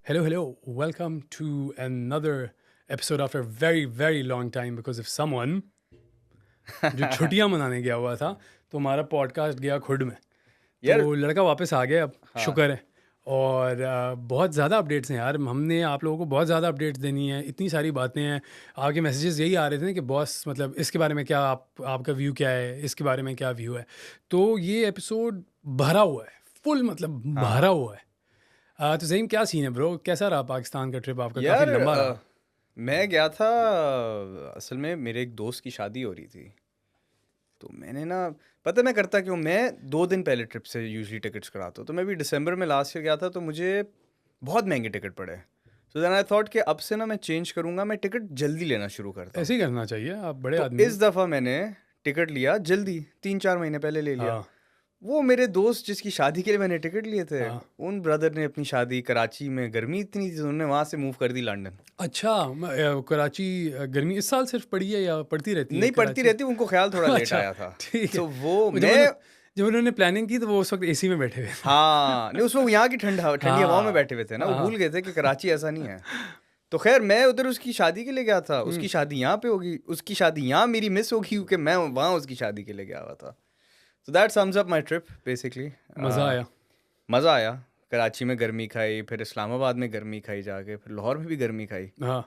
Hello. Welcome to another episode after a very, very long time because of someone जो छुट्टियां मनाने गया हुआ था, तो हमारा पॉडकास्ट गया खुड में। यार तो लड़का वापस आ गया अब, हाँ शुक्र है। और बहुत ज़्यादा अपडेट्स हैं यार, हमने आप लोगों को बहुत ज़्यादा अपडेट्स देनी है, इतनी सारी बातें हैं। आपके मैसेजेस यही आ रहे थे ना कि बॉस मतलब इसके बारे में क्या आपका व्यू क्या है, इसके बारे में क्या व्यू है। तो ये एपिसोड भरा हुआ है, फुल मतलब भरा हाँ हुआ है। तो ज़हीम क्या सीन है ब्रो, कैसा रहा पाकिस्तान का ट्रिप आपका? काफ़ी यार लंबा रहा। मैं गया था। असल में मेरे एक दोस्त की शादी हो रही थी, तो मैंने ना पता मैं करता क्यों, मैं 2 दिन पहले ट्रिप से यूजली टिकट्स कराता हूँ। तो मैं भी दिसंबर में लास्ट ईयर गया था, तो मुझे बहुत महंगे टिकट पड़े। सो देन आई थॉट कि अब से ना मैं चेंज करूँगा, मैं टिकट जल्दी लेना शुरू करता हूँ। ऐसे ही करना चाहिए, आप बड़े तो आदमी हो। इस दफ़ा मैंने टिकट लिया जल्दी, 3-4 महीने पहले ले लिया। हाँ वो मेरे दोस्त जिसकी शादी के लिए मैंने टिकट लिए थे, हाँ। उन ब्रदर ने अपनी शादी कराची में, गर्मी इतनी थी, उन्होंने वहाँ से मूव कर दी लंदन। अच्छा, कराची गर्मी इस साल सिर्फ पड़ी है या पड़ती रहती है नहीं पड़ती कराची? रहती, उनको ख्याल थोड़ा लेट अच्छा, आया था। ठीक है। तो वो वो मैं जब उन्होंने प्लानिंग की तो वो उस वक्त एसी में बैठे हुए थे। हाँ नहीं, उसमें यहाँ की ठंडी हवाओं में हाँ बैठे हुए थे ना, वो हाँ। भूल गए थे कि कराची ऐसा नहीं है। तो खैर मैं उधर उसकी शादी के लिए गया था, हम्म, उसकी शादी यहाँ पे होगी, उसकी शादी यहाँ मेरी मिस होगी क्योंकि मैं वहाँ उसकी शादी के लिए गया हुआ था। तो that sums up my trip basically. मज़ा आया। मज़ा आया। कराची में गर्मी खाई, फिर इस्लामाबाद में गर्मी खाई जाके, फिर लाहौर में भी गर्मी खाई। हाँ।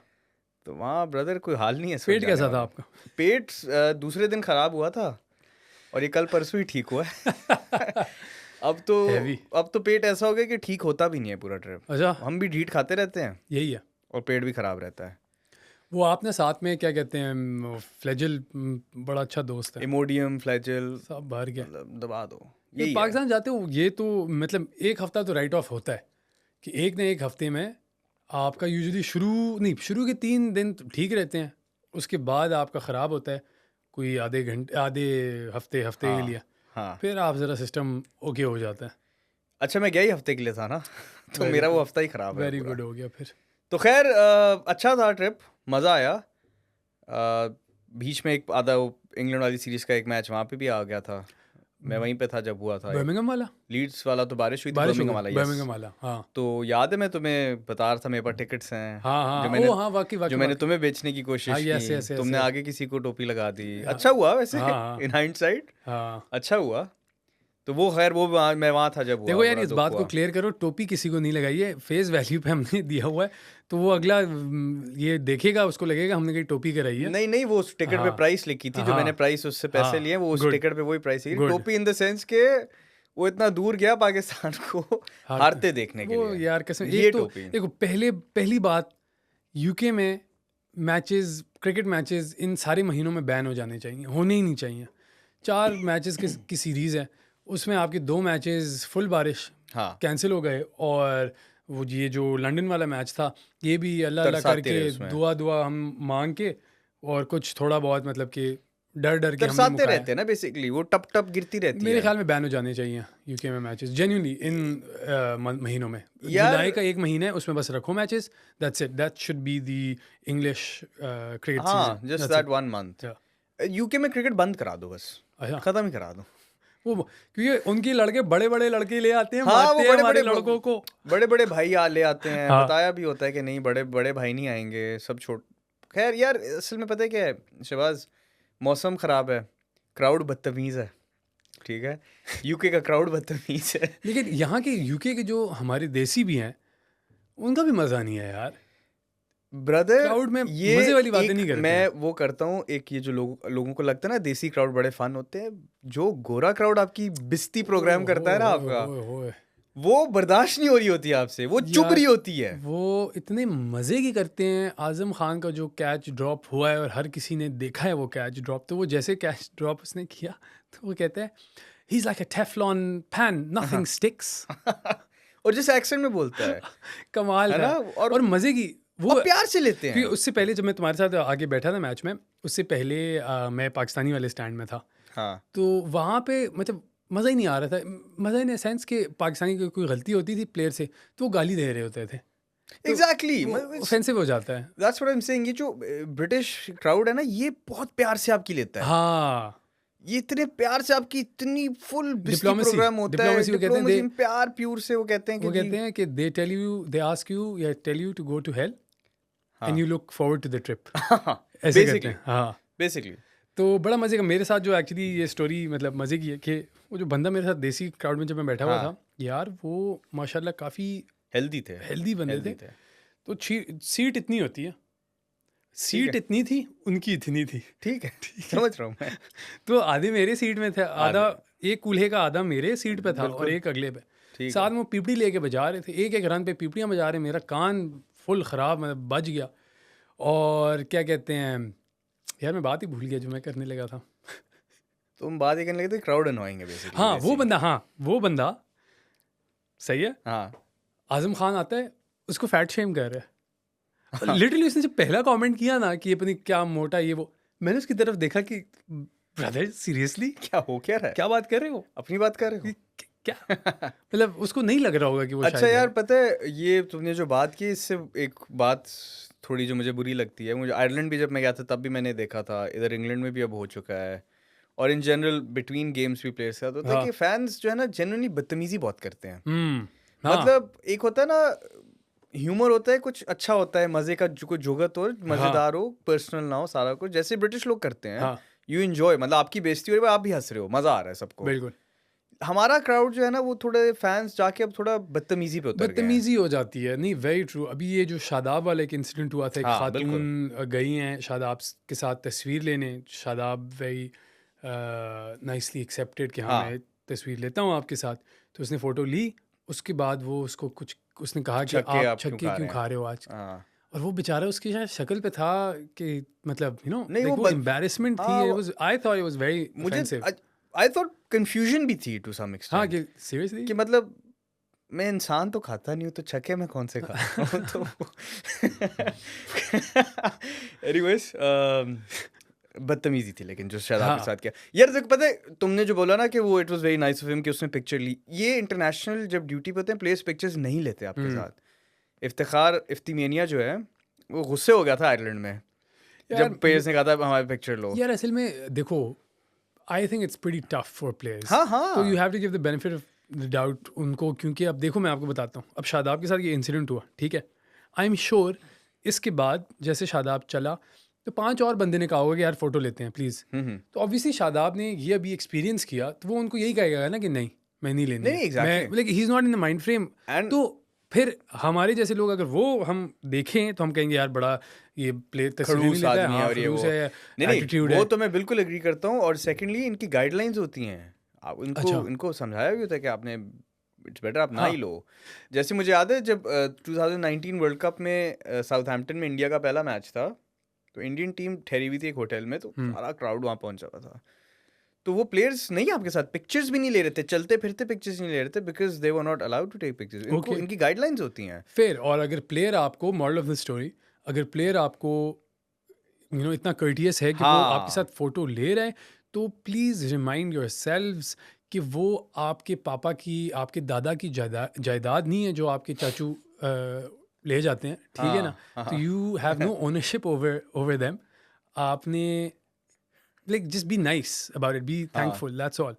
तो वहाँ ब्रदर कोई हाल नहीं है इस वक्त पेट जाने कैसा था वाला। आपका? पेट दूसरे दिन खराब हुआ था, और ये कल परसों ही ठीक हुआ है। अब तो हैवी। अब तो पेट ऐसा हो गया कि ठीक होता भी नहीं है पूरा ट्रिप। अच्छा, हम भी ढीठ खाते रहते हैं यही है। और पेट भी खराब रहता है। वो आपने साथ में क्या कहते हैं, फ्लेजल, बड़ा अच्छा दोस्त है। इमोडियम, फ्लैजेल, सब भर गया। मतलब दबा दो, ये यही है। पाकिस्तान जाते हो, ये तो मतलब एक हफ्ता तो राइट ऑफ होता है कि एक न एक हफ्ते में आपका यूजुअली शुरू के 3 दिन तो ठीक रहते हैं, उसके बाद आपका ख़राब होता है कोई आधे हफ्ते हफ्ते के हाँ लिए। हाँ। फिर आप ज़रा सिस्टम ओके हो जाता है। अच्छा मैं गया ही हफ्ते के लिए था ना। तो वेरी मेरा वो गुड, हफ्ता ही खराब है वेरी पूरा। गुड हो गया फिर। तो खैर अच्छा था ट्रिप, मज़ा आया। बीच में एक आधा इंग्लैंड वाली सीरीज़ का एक मैच वहाँ पे भी आ गया था। मैं वहीं पे था जब हुआ था। एक बर्मिंघम वाला? लीड्स वाला तो बारिश हुई थी, बारिश हो बर्मिंघम गई वाला, यस। बर्मिंघम वाला, हाँ तो याद है मैं तुम्हें बता रहा था मेरे पास टिकट्स हैं, हाँ हाँ। जो मैंने ओ हाँ, वाकई जो वाकई मैंने वाकई। तुम्हें बेचने की हाँ, कोशिश यस की, यस यस तुमने यस। आगे किसी को टोपी लगा दी। हाँ अच्छा हुआ वैसे। हाँ हाँ इन हाइंडसाइट हाँ। अच्छा हुआ। तो वो खैर मैं वहाँ था जब हुआ, देखो यार, बड़ा इस दुख बात को हुआ। क्लियर करो, टोपी किसी को नहीं लगाई है, फेस वैल्यू पे हमने दिया हुआ है। तो वो अगला ये देखेगा, उसको लगेगा हमने कहीं टोपी कराई है। नहीं नहीं, वो उस टिकट पे हाँ प्राइस लिखी थी, जो मैंने हाँ प्राइस उससे पैसे लिए, हाँ। वो उस गुड टिकट पे वही प्राइस लिखी, गुड। टोपी इन द सेंस के वो इतना दूर गया पाकिस्तान को हारते हारते देखने के वो लिए। यार कसम, ये एक तो टोपी देखो, पहली बात, यूके में मैचेस, क्रिकेट मैचेस इन सारे महीनों में बैन हो जाने चाहिए, होने ही नहीं चाहिए। 4 मैचेस की सीरीज़ है, उसमें आपके 2 मैचेस फुल बारिश हाँ, कैंसिल हो गए। और वो ये जो लंदन वाला मैच था, ये भी अल्लाह अल्लाह तरसाते करके रहे उसमें। दुआ हम मांग के, और कुछ थोड़ा बहुत मतलब कि डर के हमने तरसाते मुकाया। रहते हैं ना बेसिकली, वो टप टप गिरती रहती मेरे है। ख्याल में बैन हो जाने चाहिए यूके में मैचेस, जेन्युइनली इन महीनों में। यार जुलाई का एक महीना है, उसमें बस रखो matches, that's it, that should be the English cricket season, हाँ, just that's that it. 1 month. UK में क्रिकेट बंद करा दो बस, अच्छा, खत्म ही करा दो। वो क्योंकि उनके लड़के बड़े बड़े लड़के ले आते हैं, हाँ, वो मारते हैं हमारे लड़कों को। बड़े बड़े भाई ले आते हैं, हाँ बताया भी होता है कि नहीं बड़े बड़े भाई नहीं आएंगे, सब छोट। खैर यार, असल में पता है क्या है शहबाज, मौसम खराब है, क्राउड बदतमीज है, ठीक है। यूके का क्राउड बदतमीज है। लेकिन यहाँ के यूके के जो हमारे देसी भी हैं, उनका भी मज़ा नहीं है यार, ब्रदर क्राउड में ये मज़े वाली बातें एक नहीं करते मैं हैं। वो करता हूँ, एक ये जो लोगों को लगता है ना देसी क्राउड बड़े फन होते हैं, जो गोरा क्राउड आपकी बिस्ती प्रोग्राम करता है ना आपका, ओए, वो बर्दाश्त नहीं हो रही होती है आपसे, वो चुभ रही यार होती है। वो इतने मज़े की करते हैं। आज़म खान का जो कैच ड्रॉप हुआ है और हर किसी ने देखा है वो कैच ड्रॉप, तो वो जैसे कैच ड्रॉप उसने किया, तो वो कहते हैं he is like a Teflon pan, nothing sticks. और जिस एक्सेंट में बोलता है कमाल है का। ना, और मज़े की वो, और प्यार से लेते क्योंकि हैं। उससे पहले जब मैं तुम्हारे साथ आगे बैठा था मैच में, उससे पहले मैं पाकिस्तानी वाले स्टैंड में था। हाँ तो वहाँ पे मतलब मज़ा ही नहीं आ रहा था। मज़ा इन सेंस कि पाकिस्तानी की कोई गलती होती थी प्लेयर से, तो वो गाली दे रहे होते थे, तो एग्जैक्टली, वो ऑफेंसिव हो जाता है। That's what I am saying. ये जो ब्रिटिश क्राउड है ना, ये बहुत प्यार से आपकी लेता है। हाँ ये इतने प्यार से आपकी इतनी फुल बिस्ती डिप्लोमेसी प्रोग्राम होता है, डिप्लोमेसी वो कहते हैं डिप्लोमेसी में प्यार प्यूर से वो कहते हैं कि वो जी कहते हैं कि दे आस्क यू या tell you to go to hell and हाँ you look forward to the trip हाँ ऐसे करते बेसिकली हैं हाँ। बेसिकली तो बड़ा मज़े का मेरे साथ जो एक्चुअली ये स्टोरी मतलब मज़े की है कि वो जो बंदा मेरे साथ देसी क्राउड में जब मैं बैठा हुआ हाँ था यार वो माशाल्लाह काफ़ी हेल्दी थे हेल्दी बंदे थे। हेल्दी थे तो सीट इतनी होती है, ठीक सीट है इतनी थी, उनकी इतनी थी। ठीक है समझ रहा हूँ मैं तो आधे मेरे सीट में थे, आधा आधे एक कूल्हे का आधा मेरे सीट पे था और बिल्कुल एक अगले पे। ठीक साथ है में वो पीपड़ी लेके बजा रहे थे, एक-एक रन पे पीपड़ियाँ बजा रहे, मेरा कान फुल ख़राब मतलब बज गया। और क्या कहते हैं, यार मैं बात ही भूल गया जो मैं करने लगा था। तुम बात ये करने लगे थे क्राउड अनोइंग है बेसिकली हाँ, वैसे ही वो बंदा सही है, हाँ आज़म खान आता है, उसको फैट शेम कर रहा है। और हाँ लिटरली उसने जब पहला कमेंट किया ना कि ये पता नहीं क्या मोटा ये वो, मैंने उसकी तरफ देखा कि ब्रदर सीरियसली क्या हो क्या रहा है क्या बात कर रहे हो? अपनी बात कर रहे कि हो क्या मतलब उसको नहीं लग रहा होगा कि वो अच्छा शायद यार है। पता है ये तुमने जो बात की इससे एक बात थोड़ी जो मुझे बुरी लगती है मुझे आयरलैंड भी जब मैं गया था तब भी मैंने देखा था इधर इंग्लैंड में भी अब हो चुका है और इन जनरल बिटवीन गेम्स भी प्लेयर्स का होता है हाँ, कि फैंस जो है ना जनरली बदतमीजी बहुत करते हैं हाँ, मतलब एक होता है ना ह्यूमर होता है कुछ अच्छा होता है मजे का जो कुछ जुगत हो हाँ, मजेदार हो पर्सनल ना हो सारा कुछ जैसे ब्रिटिश लोग करते हैं हाँ, यू एंजॉय मतलब आपकी बेइज्जती हो रही है आप भी हंस रहे हो मजा आ रहा है सबको बिल्कुल। हमारा क्राउड जो है ना वो थोड़े फैंस जाके अब थोड़ा बदतमीजी पे उतर गए हैं बदतमीजी हो जाती है, नहीं वेरी ट्रू। अभी ये जो शादाब वाला एक इंसिडेंट हुआ था, एक हाँ बिल्कुल खातून गई हैं शादाब के साथ तस्वीर लेने, शादाब वेरी नाइसली एक्सेप्टेड कि हाँ हाँ मैं तस्वीर लेता हूँ आपके साथ। तो उसने फ़ोटो ली, उसके बाद वो उसको कुछ उसने कहा कि छक्के आप आप क्यों छक्के खा क्यों रहे हैं खा रहे हो आज? हाँ और वो बेचारा उसकी शायद शक्ल पे था कि मतलब नहीं लाइक वो वो एम्बैरेसमेंट थी, हाँ it was I thought it was very मुझे ऑफेंसिव। आई थॉट कंफ्यूजन भी थी टू सम हाँ, एक्सटेंट कि सीरियसली? कि मतलब मैं इंसान तो खाता नहीं हूँ तो छक्के मैं कौन से खाता हूँ तो एनीवेज बदतमीजी थी लेकिन जो शादाब के हाँ, साथ किया यार देखो पता है तुमने जो बोला ना कि वो it was very nice of him कि उसने पिक्चर ली ये इंटरनेशनल जब ड्यूटी पे होते हैं प्लेयर्स पिक्चर्स नहीं लेते आपके हुँ। साथ इफ्तिखार इफ्तिमेनिया जो है वो गुस्से हो गया था आयरलैंड में यार जब प्लेयर्स ने कहा था हमारी पिक्चर लो यार असल में देखो, I think it's pretty tough for players. हाँ तो यू हाँ have to give the benefit of the doubt उनको, क्योंकि अब देखो मैं आपको बताता हूँ, अब शादाब के साथ ये इंसिडेंट हुआ, ठीक है? आई एम श्योर इसके बाद जैसे शादाब चला, तो 5 और बंदे ने कहा होगा कि यार फ़ोटो लेते हैं प्लीज़। हम्म। तो ऑब्वियसली शादाब ने ये अभी एक्सपीरियंस किया, तो वो उनको यही कहेगा ना कि नहीं, मैं नहीं लेनी नहीं है। एग्जैक्टली मैं like he is not in the mind frame. And तो फिर हमारे जैसे लोग अगर वो हम देखें तो हम कहेंगे यार बड़ा ये प्ले तस्वीरें नहीं खड़ूस लेता है, आदमी है हाँ, और ये खड़ूस वो है, नहीं नहीं एटीट्यूड वो है। तो मैं बिल्कुल एग्री करता हूँ और सेकंडली इनकी गाइडलाइंस होती हैं आप इनको अच्छा, इनको समझाया भी होता है कि आपने इट्स बेटर आप ना हाँ, ही लो जैसे मुझे याद है जब 2019 वर्ल्ड कप में साउथहैम्पटन में इंडिया का पहला मैच था तो इंडियन टीम ठहरी हुई थी एक होटल में तो हुँ, सारा क्राउड वहाँ पहुंचा हुआ था तो वो प्लेयर्स नहीं आपके साथ पिक्चर्स भी नहीं ले रहे थे चलते फिरते पिक्चर्स नहीं ले रहे थे because they were not allowed to take pictures इनको ओके। इनकी गाइडलाइंस होती हैं फिर और अगर प्लेयर आपको मॉरल ऑफ द स्टोरी, अगर प्लेयर आपको इतना कर्टियस है कि वो आपके हाँ साथ फ़ोटो ले रहा है, तो प्लीज़ रिमाइंड योरसेल्व्स कि वो आपके पापा की, आपके दादा की जायदाद नहीं है जो आपके चाचू ले जाते हैं, ठीक है ना? हाँ तो हाँ you have no ownership over over them. आपने like just be nice about it, be हाँ थैंकफुल, दैट्स ऑल।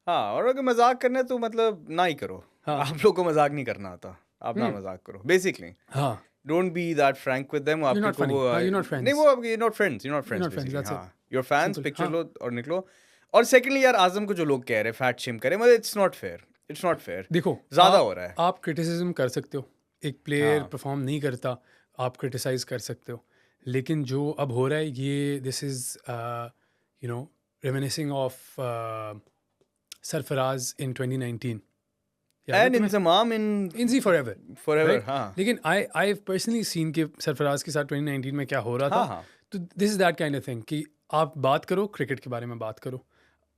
हाँ और अगर मजाक करना है तो मतलब ना ही करो हाँ, आप लोग को मजाक नहीं करना आता आप ना हुँ, मजाक करो बेसिकली हाँ, don't be that frank with them you are आपके नॉट को फनी, वो हाँ, यू आर नॉट नहीं फ्रेंड्स, वो आपके you not you are friends not friends, basically that's it, हाँ योर फैंस सिंपल, पिक्चर हाँ। लो और निकलो और सेकंडली यार आजम को जो लोग कह रहे हैं फैट शेम करे मतलब इट्स नॉट फेयर देखो, ज्यादा हो रहा है आप क्रिटिसिज्म कर सकते हो, एक प्लेयर हाँ परफॉर्म नहीं करता, आप क्रिटिसाइज कर सकते हो, लेकिन जो अब हो रहा है ये this is you know reminiscing of Sarfaraz in 2019, याद है एंड तुम्हें? इंजमाम इन इनजी फॉर एवर, फॉरएवर राइट? हाँ लेकिन आई पर्सनली सीन के सरफराज के साथ 2019 में क्या हो रहा हाँ था। हाँ तो this is that kind of thing कि आप बात करो क्रिकेट के बारे में, बात करो,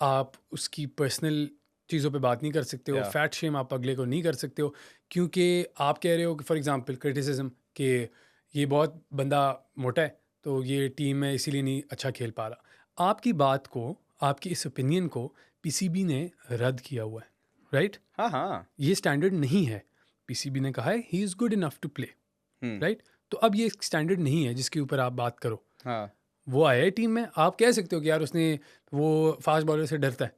आप उसकी पर्सनल चीज़ों पे बात नहीं कर सकते हो, या फैट शेम आप अगले को नहीं कर सकते हो, क्योंकि आप कह रहे हो कि फॉर एग्जांपल क्रिटिसिज्म कि ये बहुत बंदा मोटा है तो ये टीम में इसीलिए नहीं अच्छा खेल पा रहा। आपकी बात को, आपकी इस ओपिनियन को पीसीबी ने रद्द किया हुआ है, राइट? हाँ हाँ ये स्टैंडर्ड नहीं है। पीसीबी ने कहा है he is good enough to play, hmm right? तो अब ये स्टैंडर्ड नहीं है जिसके ऊपर आप बात करो। हाँ वो आया है टीम में, आप कह सकते हो कि यार उसने वो फास्ट बॉलर से डरता है,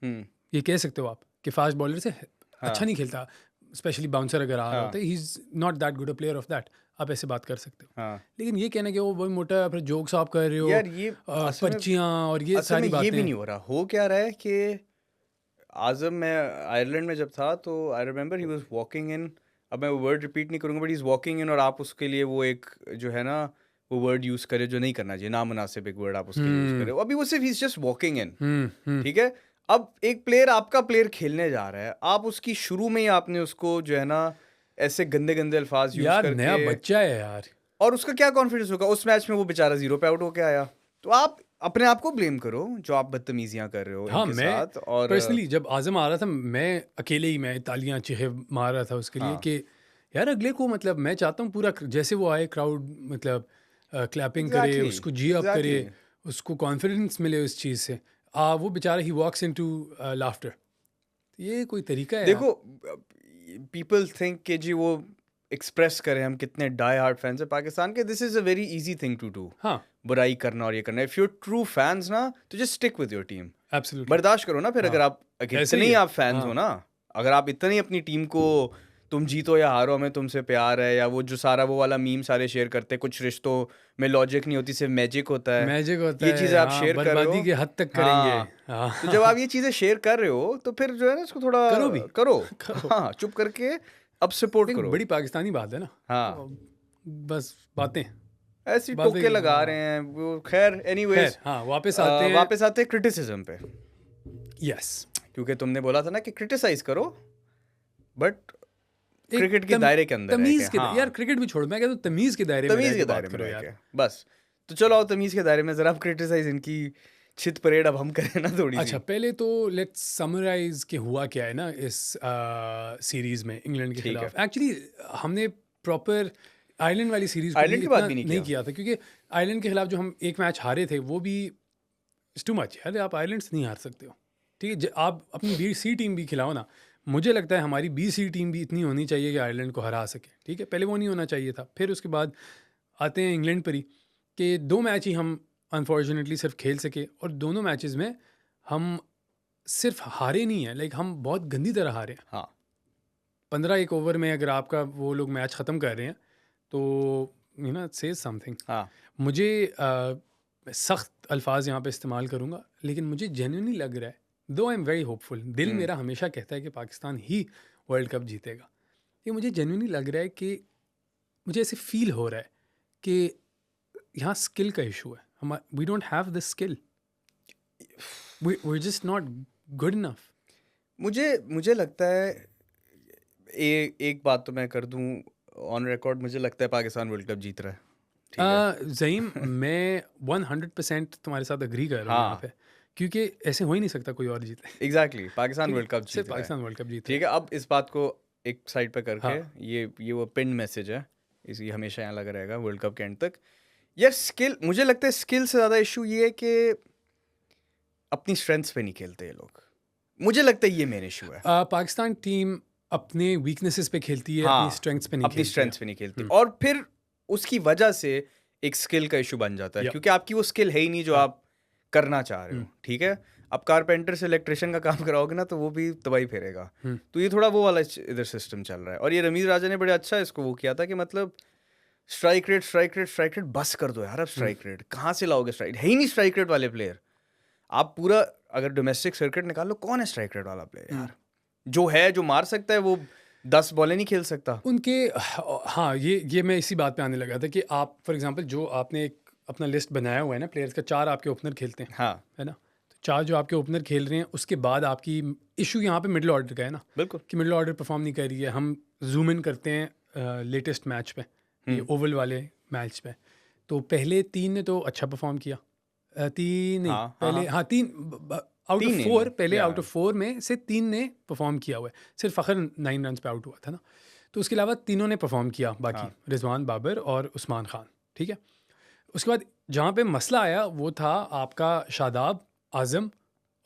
हम्म, ये कह सकते हो आप कि फास्ट बॉलर से अच्छा हाँ नहीं खेलता, स्पेशली बाउंसर अगर आ रहा होता हाँ है, he is not that good a player of that, आप ऐसे बात कर सकते हो। हाँ लेकिन ये कहना कि वो बहुत मोटा है, फिर जोक्स आप कर रहे हो, यार ये पर्चियाँ और ये असल में सारी ये भी बातें। नहीं हो रहा, हो क्या रहा है कि आजम, मैं आयरलैंड में जब था तो I remember he was walking in, अब मैं वो वर्ड रिपीट नहीं करूंगा, but he is walking in, और आप उसके लिए वो एक जो है ना वो वर्ड यूज करे जो नहीं करना चाहिए, नामुनासिब एक वर्ड आप उसके लिए यूज हम्म करे, अभी वो सिर्फ ही is just walking in, hmm. ठीक है। अब एक प्लेयर, आपका प्लेयर खेलने जा रहा है, आप उसकी शुरू में ही आपने उसको जो है ना ऐसे गंदे गंदे अल्फाज यूज यार नया करके, बच्चा है यार। और उसका क्या कॉन्फिडेंस होगा उस मैच में, वो बेचारा 0 पे आउट होके आया। तो आप अपने आप को ब्लेम करो जो आप बदतमीजियां कर रहे हो हाँ, इनके मैं साथ, और पर्सनली जब आज़म आ रहा था, मैं अकेले ही मैं तालियां चीखे मार रहा था उसके लिए हाँ कि यार अगले को, मतलब मैं चाहता हूँ पूरा जैसे वो आए क्राउड, मतलब क्लैपिंग करे, एग्जैक्टली उसको जी अप करे, एग्जैक्टली। उसको कॉन्फिडेंस मिले उस चीज़ से। वो बेचारा ही वॉक्स इनटू लाफ्टर, ये कोई तरीका है यार? देखो, पीपल थिंक कि जी वो एक्सप्रेस करें हम कितने डाई हार्ड फैंस हैं पाकिस्तान के, this is a very easy thing to do, हाँ, बुराई करना और ये करना। इफ यू ट्रू फैंस ना, तो just stick with your team, absolutely. बर्दाश्त करो ना। फिर हाँ, अगर आप ऐसे इतने ही ही है। आप फैंस हो हाँ, ना, अगर आप इतने ही अपनी टीम को, तुम जीतो या हारो हमें तुमसे प्यार है, या वो जो सारा वो वाला मीम सारे शेयर करते हैं, कुछ रिश्तों में लॉजिक नहीं होती सिर्फ मैजिक होता है, मैजिक होता ये है, चीज़ें आप हाँ, शेयर कर रहे हो। बर्बादी के हद तक करेंगे। हाँ, तो जब हाँ, आप ये चीज़ें शेयर कर रहे हो तो फिर जो है ना इसको थोड़ा करो भी। करो। करो। हाँ, चुप करके अब सपोर्ट एक करो। बड़ी पाकिस्तानी बात है ना। हाँ, बस बातें ऐसी बातें टोके लगा रहे हाँ। हैं वो। खैर खैर, एनीवेज, हाँ, वापस आते हैं। वापस आते हैं क्रिटिसिज्म पे, यस, क्योंकि तुमने बोला था ना कि क्रिटिसाइज करो, बट एक क्रिकेट के दायरे के अंदर रह के। तमीज के यार हाँ, क्रिकेट भी छोड़, मैं कहता हूँ तमीज के दायरे में रह तमीज के के बात दायरे में करो रह यार। के बस। तो चलो आओ तमीज के दायरे में जरा आप क्रिटिसाइज इनकी छित परेड अब हम करें ना थोड़ी अच्छा, सी। पहले तो लेट्स समराइज कि हुआ क्या है ना इस सीरीज में इंग्लैंड के ठीक है, खिलाफ। एक्चुअली हमने प्रॉपर आयरलैंड वाली सीरीज को भी आयरलैंड की बात इतना भी नहीं नहीं किया। किया था, क्योंकि आयरलैंड के खिलाफ जो हम एक मैच हारे थे वो भी टू मच। यार आप आयरलैंड से नहीं हार सकते हो, ठीक है। आप अपनी बी सी टीम भी खिलाओ ना, मुझे लगता है हमारी बी सी टीम भी इतनी होनी चाहिए कि आयरलैंड को हरा सके, ठीक है। पहले वो नहीं होना चाहिए था। फिर उसके बाद आते हैं इंग्लैंड पर ही, कि 2 मैच ही हम अनफॉर्चुनेटली सिर्फ खेल सके, और दोनों मैचेस में हम सिर्फ हारे नहीं हैं, लाइक हम बहुत गंदी तरह हारे हैं। हाँ 15 ओवर में अगर आपका वो लोग मैच ख़त्म कर रहे हैं तो यू नो सेज समथिंग। हाँ मुझे सख्त अल्फाज यहाँ पे इस्तेमाल करूँगा, लेकिन मुझे जेन्युइनली लग रहा है, दो आई एम वेरी होपफुल, दिल मेरा हमेशा कहता है कि पाकिस्तान ही वर्ल्ड कप जीतेगा, ये मुझे जेन्युइनली लग रहा है कि मुझे ऐसे फील हो रहा है कि यहाँ स्किल का इशू है। हम we don't have the skill, we just not good enough. मुझे मुझे लगता है, एक बात तो मैं कर दूं ऑन रिकॉर्ड, मुझे लगता है पाकिस्तान वर्ल्ड कप जीत रहा है, ठीक है। ज़हीम, मैं 100% तुम्हारे साथ एग्री कर रहा हूँ यहाँ हाँ पे, क्योंकि ऐसे हो ही नहीं सकता कोई और जीते। एग्जैक्टली, पाकिस्तान ठीक है, वर्ल्ड कप सिर्फ जीत रहा है, पाकिस्तान वर्ल्ड कप जीत ठीक रहा है। अब इस बात को एक साइड पे है। करके, हाँ, ये वो पिन मैसेज है, इसी हमेशा यहाँ लगा रहेगा वर्ल्ड कप के एंड तक। यार स्किल, मुझे लगता है स्किल से ज़्यादा इशू ये है कि अपनी स्ट्रेंथ्स पे नहीं खेलते ये लोग, मुझे लगता है ये मेन इशू है। पाकिस्तान टीम अपने वीकनेसेस पे खेलती है, अपनी हाँ, स्ट्रेंथ्स पे नहीं अपनी खेलती स्ट्रेंथ्स है। पे नहीं खेलती, और फिर उसकी वजह से एक स्किल का इशू बन जाता है, या क्योंकि आपकी वो स्किल है ही नहीं जो हाँ, आप करना चाह रहे हो, ठीक है। अब कारपेंटर से इलेक्ट्रिशियन का काम कराओगे ना तो वो भी तबाही फेरेगा। तो ये थोड़ा वो वाला इधर सिस्टम चल रहा है, और ये रमीज राजा ने बड़े अच्छा इसको वो किया था कि मतलब strike rate strike rate strike rate बस कर दो यार। अब स्ट्राइक रेट कहाँ से लाओगे? स्ट्राइक है ही नहीं स्ट्राइक रेट वाले प्लेयर। आप पूरा अगर डोमेस्टिक सर्किट निकाल लो, कौन है स्ट्राइक रेट वाला प्लेयर यार? जो है, जो मार सकता है, वो 10 बॉलें नहीं खेल सकता। उनके हाँ, ये मैं इसी बात पे आने लगा था कि आप फॉर एग्जांपल जो आपने एक अपना लिस्ट बनाया हुआ है ना प्लेयर्स का, 4 आपके ओपनर खेलते हैं, हाँ है ना। तो 4 जो आपके ओपनर खेल रहे हैं, उसके बाद आपकी इशू यहाँ पे मिडिल ऑर्डर का है ना, बिल्कुल। कि मिडिल ऑर्डर परफॉर्म नहीं कर रही है। हम जूम इन करते हैं लेटेस्ट मैच पे, ये ओवल वाले मैच पे, तो पहले 3 ने तो अच्छा परफॉर्म किया। 3 नहीं, हाँ पहले हाँ, हाँ 3 आउट ऑफ 4, पहले या आउट ऑफ 4 में से 3 ने परफॉर्म किया हुआ है। सिर्फ फ़खर 9 रन पे आउट हुआ था ना, तो उसके अलावा तीनों ने परफॉर्म किया बाकी, हाँ रिजवान, बाबर और उस्मान खान, ठीक है। उसके बाद जहाँ पे मसला आया वो था आपका शादाब, आज़म,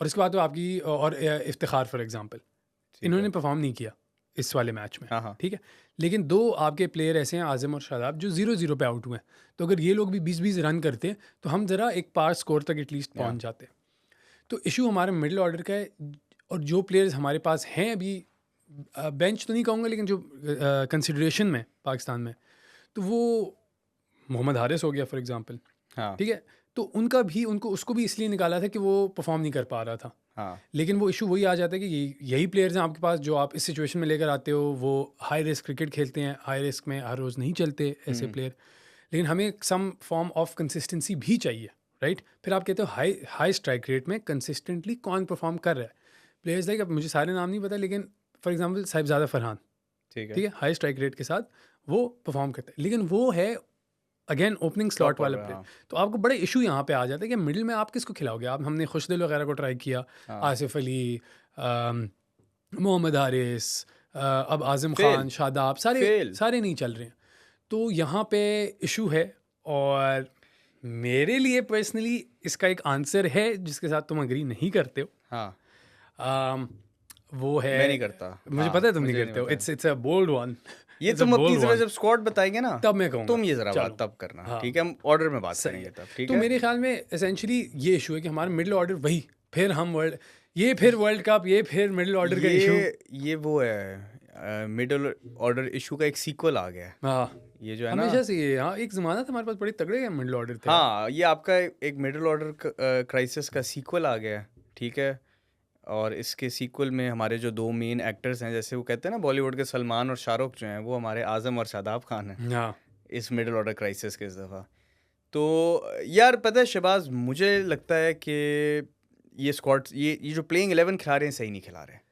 और इसके बाद तो आपकी और इफ्तिखार फॉर एग्जांपल, ठीक इन्होंने है। परफॉर्म नहीं किया। इस वाले मैच में, हाँ हाँ ठीक है। लेकिन 2 आपके प्लेयर ऐसे हैं आज़म और शादाब जो 0-0 पे आउट हुए हैं। तो अगर ये लोग भी 20-20 रन करते तो हम ज़रा एक पार स्कोर तक एटलीस्ट या पहुँच जाते। तो इशू हमारा मिडल ऑर्डर का है और जो प्लेयर्स हमारे पास हैं अभी बेंच तो नहीं कहूँगा लेकिन जो कंसिडरेशन में पाकिस्तान में, तो वो मोहम्मद हारिस हो गया फॉर एग्जांपल, हाँ ठीक है। तो उनका भी उनको उसको भी इसलिए निकाला था कि वो परफॉर्म नहीं कर पा रहा था। हाँ लेकिन वो इशू वही आ जाता है कि यही प्लेयर्स हैं आपके पास जो आप इस सिचुएशन में लेकर आते हो, वो हाई रिस्क क्रिकेट खेलते हैं, हाई रिस्क में हर रोज़ नहीं चलते ऐसे प्लेयर। लेकिन हमें सम फॉर्म ऑफ कंसिस्टेंसी भी चाहिए, राइट। फिर आप कहते हो हाई हाई स्ट्राइक रेट में कंसिस्टेंटली कौन परफॉर्म कर रहा है। प्लेयर्स लाइक, अब मुझे सारे नाम नहीं पता लेकिन फॉर एग्जांपल साहिबजादा फरहान, ठीक है ठीक है, हाई स्ट्राइक रेट के साथ वो परफॉर्म करता है, लेकिन वो है अगेन ओपनिंग स्लॉट टॉप वाला ऑर्डर प्लेयर। हाँ तो आपको बड़े इशू यहाँ पे आ जाता है कि मिडिल में आप किसको खिलाओगे। आप हमने खुशदिल वगैरह को ट्राई किया, हाँ आसिफ अली, मोहम्मद हारिस, अब आज़म फेल खान, शादाब, सारे फेल सारे नहीं चल रहे हैं। तो यहाँ पे इशू है और मेरे लिए पर्सनली इसका एक आंसर है जिसके साथ तुम अग्री नहीं करते हो। हाँ अम, वो है, मैं नहीं करता मुझे हाँ पता है तुम नहीं मुझे नहीं करते हो। पता इट्स अ बोल्ड वन, ये इट्स अ तुम अपनी बोल्ड जरा वन। जब स्क्वाड बताएंगे ना तब मैं कहूँगा, तुम ये जरा बात चलो, तब करना हाँ, ठीक है हम ऑर्डर में बात सही करेंगे है। तब ठीक तो है मेरे ख्याल में एसेंशली ये इशू है कि हमारा मिडिल ऑर्डर वही, फिर हम वर्ल्ड, ये फिर वर्ल्ड कप, ये फिर मिडिल ऑर्डर का इशू। ये वो है मिडिल ऑर्डर इशू का एक सीक्वल आ गया है हाँ, ये जो है ना हमेशा से ये, हाँ, एक ज़माना था हमारे पास बड़े तगड़े मिडिल ऑर्डर थे यार। हाँ ये आपका एक मिडिल ऑर्डर क्राइसिस का सीक्वल आ गया है ठीक है और इसके सीक्वल में हमारे जो 2 मेन एक्टर्स हैं जैसे वो कहते हैं ना बॉलीवुड के सलमान और शाहरुख जो हैं वो हमारे आज़म और शादाब खान हैं हाँ, इस मिडिल ऑर्डर क्राइसिस के इस दफ़ा। तो यार पता है शहबाज मुझे लगता है कि ये स्क्वाड ये जो प्लेइंग 11 खिला रहे हैं सही नहीं खिला रहे हैं।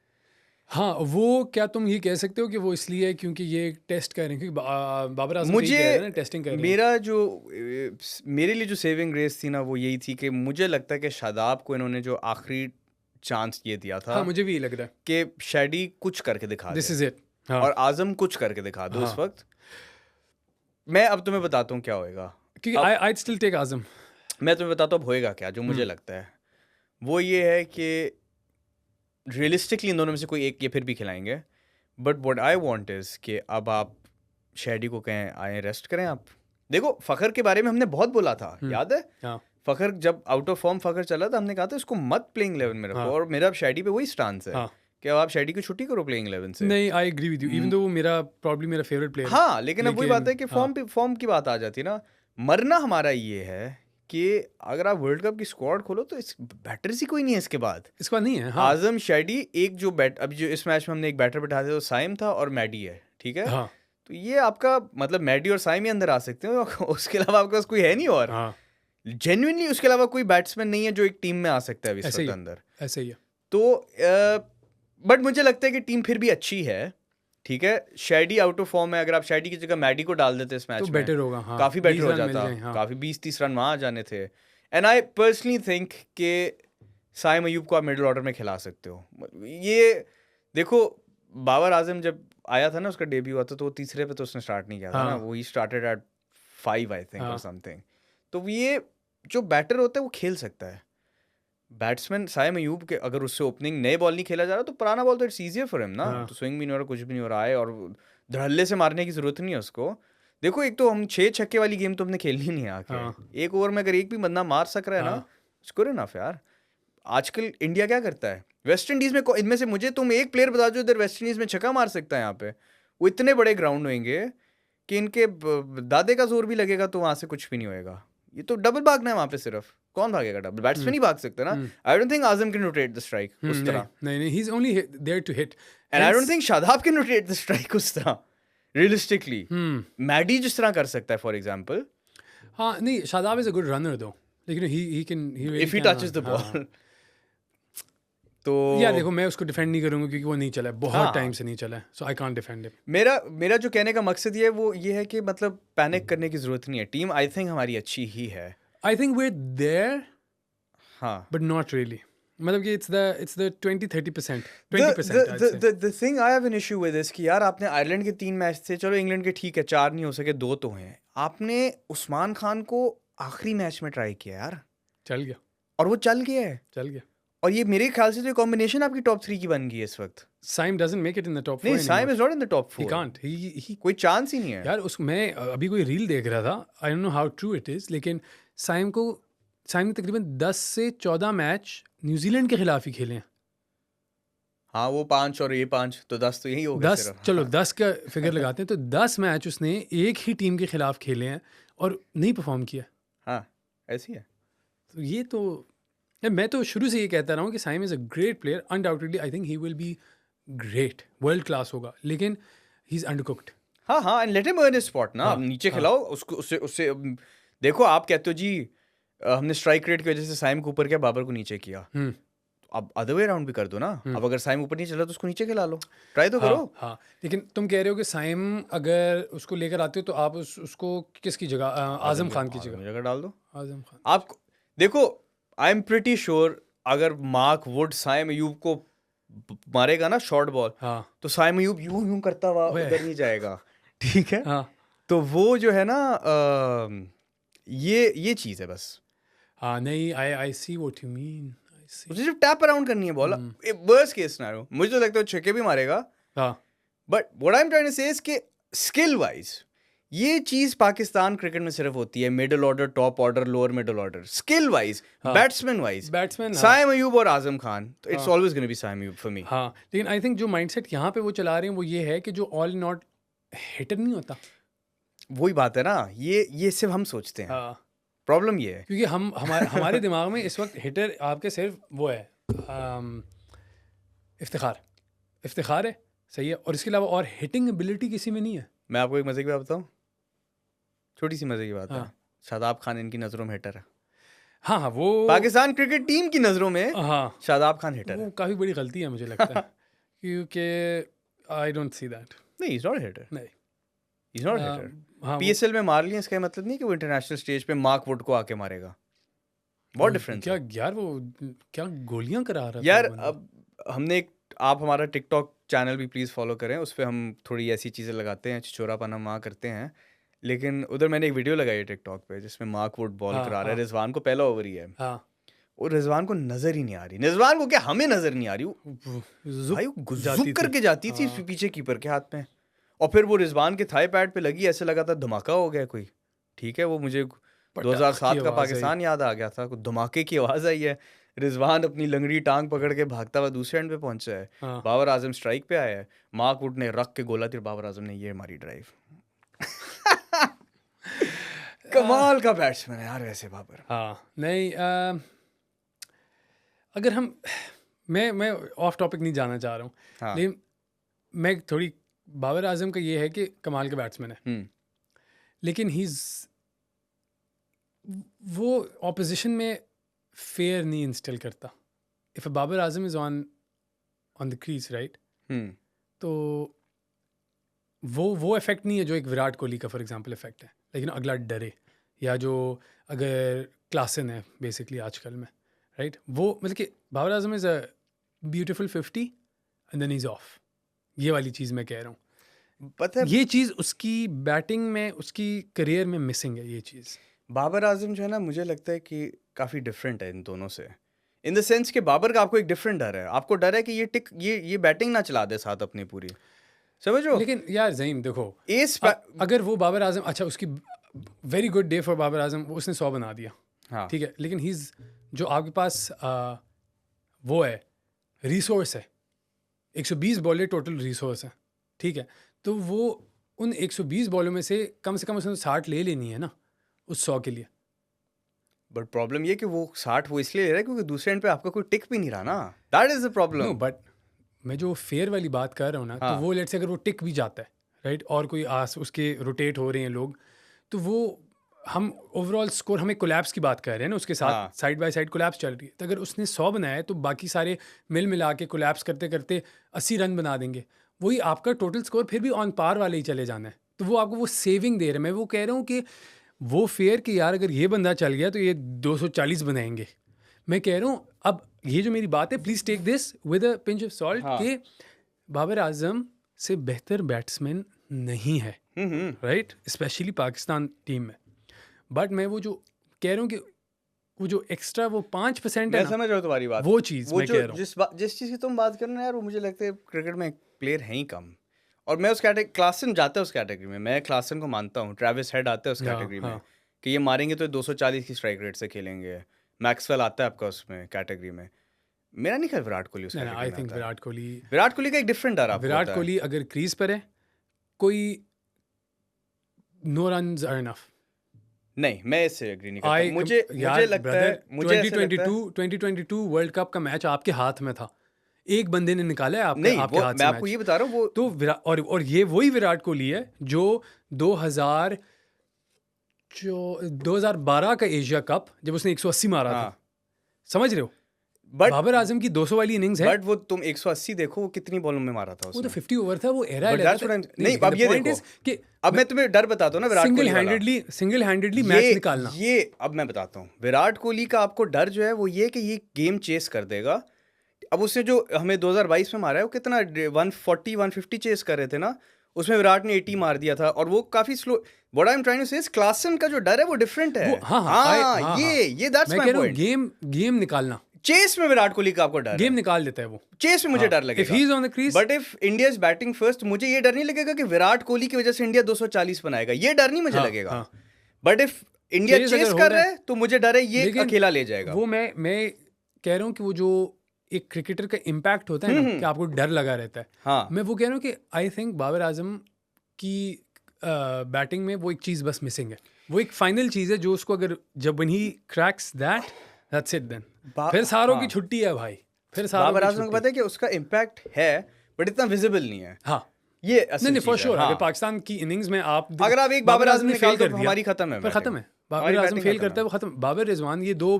हाँ, वो क्या तुम ये कह सकते हो कि वो इसलिए है क्योंकि ये एक टेस्ट कर रहे हैं, क्योंकि बाबर आजम तो ये कह रहे हैं ना, टेस्टिंग कर रहे हैं। मेरा जो मेरे लिए जो सेविंग ग्रेस थी ना वो यही थी कि मुझे लगता है कि शादाब को इन्होंने जो आखिरी चांस ये दिया था हाँ, मुझे भी ये लग रहा है, कि शैडी कुछ करके दिखा दिस दे इज इट। हाँ, और आजम कुछ करके दिखा दो इस हाँ, वक्त। मैं अब तुम्हें बताता हूँ क्या होएगा। क्योंकि अब आई स्टिल टेक आजम। मैं तुम्हें बताता हूँ अब होएगा क्या जो मुझे लगता है वो ये है कि रियलिस्टिकली इन दोनों में से कोई एक ये फिर भी खिलाएंगे but what I want is कि अब आप शैडी को कहें आए रेस्ट करें आप। देखो फ़खर के बारे में हमने बहुत बोला था याद है हाँ, फ़खर जब आउट ऑफ फॉर्म फ़खर चला था हमने कहा था इसको मत प्लेइंग 11 में रखो हाँ, और मेरा अब शैडी पे वही स्टांस है हाँ, कि अब आप शैडी की छुट्टी करो प्लेइंग 11 से। नहीं, I agree with you, even though वो मेरा प्रॉब्ली मेरा फेवरेट प्लेयर है। हाँ लेकिन अब वही बात है कि हाँ, फॉर्म की बात आ जाती है ना। मरना हमारा ये है कि अगर आप वर्ल्ड कप की स्क्वाड खोलो तो इस बैटर ही कोई नहीं है इसके बाद। इसके बाद नहीं है। हाँ, आजम शैडी एक जो बैट अभी जो इस मैच में हमने एक बैटर बैठा दिया तो साइम था और मैडी है ठीक है। हाँ, तो ये आपका मतलब मैडी और साइम ही अंदर आ सकते हैं उसके अलावा आपके पास कोई है नहीं और हाँ, जेन्युइनली उसके अलावा कोई बैट्समैन नहीं है जो एक टीम में आ सकता है अभी इस ऐसे ही वक्त है, अंदर। ऐसे ही है। तो बट मुझे लगता है कि टीम फिर भी अच्छी है ठीक है। शैडी आउट ऑफ फॉर्म है अगर आप शैडी की जगह मैडी को डाल देते इस मैच तो में बेटर होगा। हाँ, काफ़ी 20 बेटर हो रन मिल जाता जाएं, हाँ, काफ़ी 20-30 रन वहाँ आ जाने थे। एंड आई पर्सनली थिंक कि साइम अयूब को आप मिडिल ऑर्डर में खिला सकते हो। ये देखो बाबर आजम जब आया था ना उसका डेब्यू हुआ था तो वो तीसरे पे तो उसने स्टार्ट नहीं किया था ना हाँ, वो he started at 5 I think और हाँ, समथिंग। तो ये जो बैटर होता है वो खेल सकता है। बैट्समैन साइम अयूब के अगर उससे ओपनिंग नए बॉल नहीं खेला जा रहा तो पुराना बॉल तो इट्स ईजियर फॉर हिम ना। हाँ, तो स्विंग भी नहीं हो रहा कुछ भी नहीं हो रहा है और धड़ल्ले से मारने की जरूरत नहीं है उसको। देखो एक तो हम 6 छक्के वाली गेम तो हमने खेलनी नहीं है आके। हाँ, एक ओवर में अगर एक भी बंदा मार सक रहा है ना हाँ, इट्स गुड इनफ यार। आजकल इंडिया क्या करता है वेस्ट इंडीज में इनमें से मुझे तुम एक प्लेयर बता दो इधर वेस्ट इंडीज में छक्का मार सकता है यहाँ पे। वो इतने बड़े ग्राउंड होंगे कि इनके दादे का जोर भी लगेगा तो वहां से कुछ भी नहीं होएगा। ये तो डबल भागना है वहां पे सिर्फ कौन भागेगा डबल बैट्समैन ही भाग सकता है ना। I don't think Azam can rotate the strike उस तरह नहीं, नहीं, he is only there to hit and I don't think Shadab can rotate the strike उस तरह रियलिस्टिकली। मैडी जिस तरह कर सकता है फॉर एग्जांपल। हाँ, नहीं, Shadab is a good runner दो, लेकिन he can if he touches the ball तो यार देखो मैं उसको डिफेंड नहीं करूंगा क्योंकि वो नहीं चला है, बहुत हाँ। टाइम से नहीं चला है, सो आई कांट डिफेंड हिम। मेरा जो कहने का मकसद ये है वो ये है कि मतलब पैनिक करने की जरूरत नहीं है। टीम आई थिंक हमारी अच्छी ही है। I think we are there हाँ बट नॉट रियली, मतलब कि it's the 20-30%, 20% the thing I have an issue with is कि यार आपने आयरलैंड के 3 मैच थे चलो इंग्लैंड के ठीक है 4 नहीं हो सके 2 तो हैं। आपने उस्मान खान को आखिरी मैच में ट्राई किया यार चल गया, और वो चल गया है। चल गया। और ये मेरे ख्याल से तो कॉम्बिनेशन आपकी टॉप 3 की बन गई है इस वक्त। Saim doesn't make it in the top 4 नहीं, anymore. Saim is not in the top He 4, can't. He कोई चांस ही नहीं है। यार उस मैं अभी कोई रील देख रहा था, I don't know how true it is, लेकिन साइम ने तकरीबन 10 से 14 मैच न्यूजीलैंड के खिलाफ ही खेले हैं। हाँ, वो 5 और ये 5 तो 10 तो यही हो गया 10 सिर्फ। चलो 10 का फिगर लगाते हैं तो 10 मैच उसने एक ही टीम के खिलाफ खेले हैं और नहीं परफॉर्म किया। हाँ, ऐसी है। तो ये तो मैं तो शुरू से ये कहता रहा हूँ कि Saim is a great player, undoubtedly I think he will be great, world class होगा, लेकिन ही इज़ अंडरकुक्ड। हाँ, हाँ, and let him earn his spot ना। हाँ, अब नीचे हाँ। खिलाओ उसको, उससे उससे देखो, आप कहते हो जी हमने स्ट्राइक रेट की वजह से साइम को ऊपर किया, बाबर को नीचे किया। हम्म, अब अदर वे राउंड भी कर दो ना। अब अगर साइम ऊपर नहीं चला तो उसको नीचे खिला लो, ट्राई तो करो। हाँ हाँ, लेकिन तुम कह रहे हो कि साइम अगर उसको लेकर आते हो तो आप उसको किसकी जगह, आजम खान की आजम जगह? जगह डाल दो। आजम खान। आप देखो, आई एम प्रिटी श्योर अगर मार्क वुड साइम अयूब को मारेगा ना शॉर्ट बॉल, हाँ तो साइम अयूब यूं यूं करता हुआ ओए। उधर नहीं जाएगा। ठीक है, हाँ तो वो जो है ना ये चीज़ है बस। हाँ, नहीं, आई सी व्हाट यू मीन, आई सी। उसे सिर्फ टैप अराउंड करनी है बॉल। वर्स्ट केस सिनेरियो मुझे तो लगता है वो छक्के भी मारेगा, हाँ but what I am trying to say is कि स्किल वाइज ये चीज पाकिस्तान क्रिकेट में सिर्फ होती है, middle order, top order, lower middle order. Skill wise, batsman wise, batsman. Saim Ayub और आजम खान, तो it's always gonna be Saim Ayub for me. हाँ, लेकिन आई थिंक जो माइंडसेट यहाँ पे वो चला रहे हैं वो ये है कि जो ऑल नॉट हिटर नहीं होता। वही बात है ना, ये सिर्फ हम सोचते हैं। हाँ, प्रॉब्लम ये है। क्योंकि हमारे दिमाग में इस वक्त हिटर आपके सिर्फ वो है, इफ्तिखार है, सही है, और इसके अलावा और हिटिंग एबिलिटी किसी में नहीं है। मैं आपको एक मजे की बात बताऊं, छोटी सी मजे की बात है। हाँ। शादाब खान इनकी नजरों में हिटर है। हाँ हाँ, वो पाकिस्तान क्रिकेट टीम की नजरों में हाँ शादाब खान हिटर वो है। काफ़ी बड़ी गलती है मुझे लगता है, क्योंकि आई डोंट सी दैट। नहीं, इज नॉट हिटर, नहीं, इज नॉट हिटर। हाँ पीएसएल में मार लिया इसका ये मतलब नहीं कि वो इंटरनेशनल स्टेज पे मार्क वुड को आके मारेगा। बहुत डिफरेंस क्या है यार, वो क्या गोलियां करा रहा था यार। वो बंदा। अब हमने एक, आप हमारा टिकटॉक चैनल भी प्लीज़ फॉलो करें, उस पर हम थोड़ी ऐसी चीज़ें लगाते हैं, छिछोरापन हम वहाँ करते हैं। लेकिन उधर मैंने एक वीडियो लगाई है टिकटॉक पे जिसमें मार्क वुड बॉल हाँ, करा रहा है, हाँ। रिजवान को पहला ओवर ही है, हाँ, और रिजवान को नजर ही नहीं आ रही। रिजवान को क्या, हमें नजर नहीं आ रही, वो जुक भाई वो जाती जुक थी। करके जाती थी हाँ। पीछे कीपर के हाथ में, और फिर वो रिजवान के थाई पैड पे लगी, ऐसे लगा था धमाका हो गया कोई। ठीक है, वो मुझे पटाख 2007 की का आवाज़ पाकिस्तान याद आ गया था, कुछ धमाके की आवाज़ आई है। रिजवान अपनी लंगड़ी टांग पकड़ के भागता हुआ दूसरे एंड पे पहुंचा है। हाँ। बाबर आजम स्ट्राइक पे आया है, मार्क वुड ने रख के गोला तीर, बाबर आजम ने ये मारी ड्राइव। कमाल का बैट्समैन है यार वैसे बाबर। हाँ, नहीं, अगर हम मैं ऑफ टॉपिक नहीं जाना चाह रहा हूँ, हाँ। लेकिन मैं थोड़ी, बाबर आजम का ये है कि कमाल का बैट्समैन है, लेकिन वो ऑपोजिशन में फेयर नहीं इंस्टिल करता। If Babar Azam is on the crease, right, तो वो इफेक्ट नहीं है जो एक विराट कोहली का फॉर एग्जांपल इफेक्ट है, लेकिन अगला डरे, या जो अगर क्लासन है बेसिकली आजकल में, राइट, वो मतलब कि Babar Azam is a beautiful 50 and then is off. ये वाली चीज़ मैं कह रहा हूँ, पता है ये चीज़ उसकी बैटिंग में, उसकी करियर में मिसिंग है ये चीज़। बाबर आजम जो है ना, मुझे लगता है कि काफ़ी डिफरेंट है इन दोनों से, इन द सेंस कि बाबर का आपको एक डिफरेंट डर है, आपको डर है कि ये बैटिंग ना चला दे साथ अपनी पूरी, समझ रहे हो। लेकिन यार ज़हीम देखो, एस अगर वो बाबर आजम, अच्छा उसकी very good day for Babar Azam, उसने 100 बना दिया, हाँ, ठीक है, लेकिन जो आपके पास वो है, रिसोर्स है, 120 बॉलें टोटल रिसोर्स है, ठीक है, तो वो उन 120 बॉलों में से कम उसने 60 ले लेनी है ना उस 100 के लिए। बट प्रॉब्लम ये कि वो 60 वो इसलिए ले रहा है क्योंकि दूसरे एंड पे आपका कोई टिक भी नहीं रहा ना, that is the problem. No, but मैं जो फेयर वाली बात कर रहा हूँ ना, हाँ। तो वो लेट से अगर वो टिक भी जाता है, राइट, और कोई आस उसके रोटेट हो रहे हैं लोग, तो वो हम ओवरऑल स्कोर, हमें कोलैप्स की बात कर रहे हैं ना, उसके साथ हाँ। साइड बाय साइड कोलैप्स चल रही है, तो अगर उसने 100 बनाया है तो बाकी सारे मिल मिला के कोलैप्स करते करते 80 रन बना देंगे, वही आपका टोटल स्कोर फिर भी ऑन पार वाले ही चले जाना है, तो वो आपको वो सेविंग दे रहे हैं। मैं वो कह रहा हूँ कि वो फेयर कि यार अगर ये बंदा चल गया तो ये 240 बनाएंगे। मैं कह रहा हूँ, अब ये जो मेरी बात है, please take this with a pinch of salt, कि बाबर आजम से बेहतर बैट्समैन नहीं है, राइट, स्पेशली पाकिस्तान टीम में, बट मैं वो जो कह रहा हूँ कि वो जो एक्स्ट्रा वो 5% है मैं ना, समझ रहा हूँ तुम्हारी बात। वो चीज़ वो मैं जो कह रहा हूँ। जिस चीज़ की तुम बात कर रहे हो ना यार, वो मुझे लगता है क्रिकेट में प्लेयर हैं ही कम। और मैं उस कैटेगरी, क्लासन जाता है उस कैटेगरी में, मैं क्लासन को मानता हूँ, ट्रेविस हेड आता है उस हाँ कैटेगरी में हाँ, कि ये मारेंगे तो 240 की स्ट्राइक रेट से खेलेंगे। मैक्सवेल आता है आपका उसमें कैटेगरी में। मेरा नहीं ख्याल विराट कोहली उस नहीं कैटेगरी आई में थिंक आता है। विराट कोहली, विराट कोहली का एक डिफरेंट डर आपको विराट होता है। कोहली अगर क्रीज पर है, कोई नो रन्स आर इनफ। नहीं, मैं इससे एग्री नहीं करता। आई मुझे यार लगता ब्रदर, है, मुझे ऐसे लगता है 2022 वर्ल्ड कप का मैच आपके हाथ में था, एक बंदे ने निकाला है आपके नहीं, आपके वो हाथ मैं से आपको मैच। ये बता रहा हूँ वो तो विराट, और ये वही विराट कोहली है जो 2000 जो 2012 का एशिया कप जब उसने 180 मारा था, हाँ, समझ रहे हो? बट बाबर आजम की 200 वाली इनिंग्स है, वो तुम 180 देखो, वो कितनी बॉलों में मारा था वो तो उसने। 50 ओवर था, वो एरा बट लेता दैट्स था। व्हाट आई नहीं नहीं, लेकिन अब द ये पॉइंट देखो, इज कि अब मैं तुम्हें डर बताता हूँ ना विराट सिंगल कोहली वाला। हैंडेडली मैच ये निकालना। ये अब मैं बताता हूँ, विराट कोहली का आपको डर जो है वो ये कि ये गेम चेस कर देगा। अब उसने जो हमें 2022 में मारा है, वो कितना 140 150 चेस कर रहे थे ना, उसमें विराट ने 80 मार दिया था, और वो काफी slow. What I am trying to say is Klaasen का जो डर है वो डिफरेंट है। वो हाँ हाँ हाँ, हाँ हाँ, ये दैट्स मैं माय कह रहा हूँ पॉइंट। गेम गेम निकालना, चेस में विराट कोहली का आपको डर गेम है, निकाल देता है वो। चेस में मुझे हाँ, डर इफ लगेगा। He is on the crease, but if India is batting first, मुझे ये डर नहीं लगेगा कि विराट कोहली की वजह से इंडिया 240 बनाएगा, ये डर नहीं मुझे हाँ लगेगा। हाँ, but if India chase chase अगर हो कर रहा रहा है, है तो मुझे डर है ये लेकिन अकेला ले जाएगा। वो मैं कह रहा हूँ कि वो जो एक क्रिकेटर का इम्पैक्ट होता है ना, कि आपको डर लगा रहता है, हाँ, मैं वो कह रहा हूँ कि आई थिंक बाबर आजम की बैटिंग में वो एक चीज़ बस मिसिंग है, वो एक फाइनल चीज़ है जो उसको अगर जब when he cracks that's it then, फिर सारों की हाँ, छुट्टी है भाई, फिर सारों बाबर की आजम को छुट्टी। पता है कि उसका इम्पैक्ट है, बट इतना विजिबल नहीं है। हाँ, ये नहीं असल नहीं फॉर चीज़ है। श्योर, अगर हाँ, पाकिस्तान की इनिंग्स में आप अगर आप एक बाबर आजम ने निकाल फेल दो कर तो दिया, हमारी खत्म है पर बैटिंग, खत्म है, हमारी बाबर आजम बैटिंग फेल खत्म करता है, है। वो खत्म। बाबर रिजवान ये दो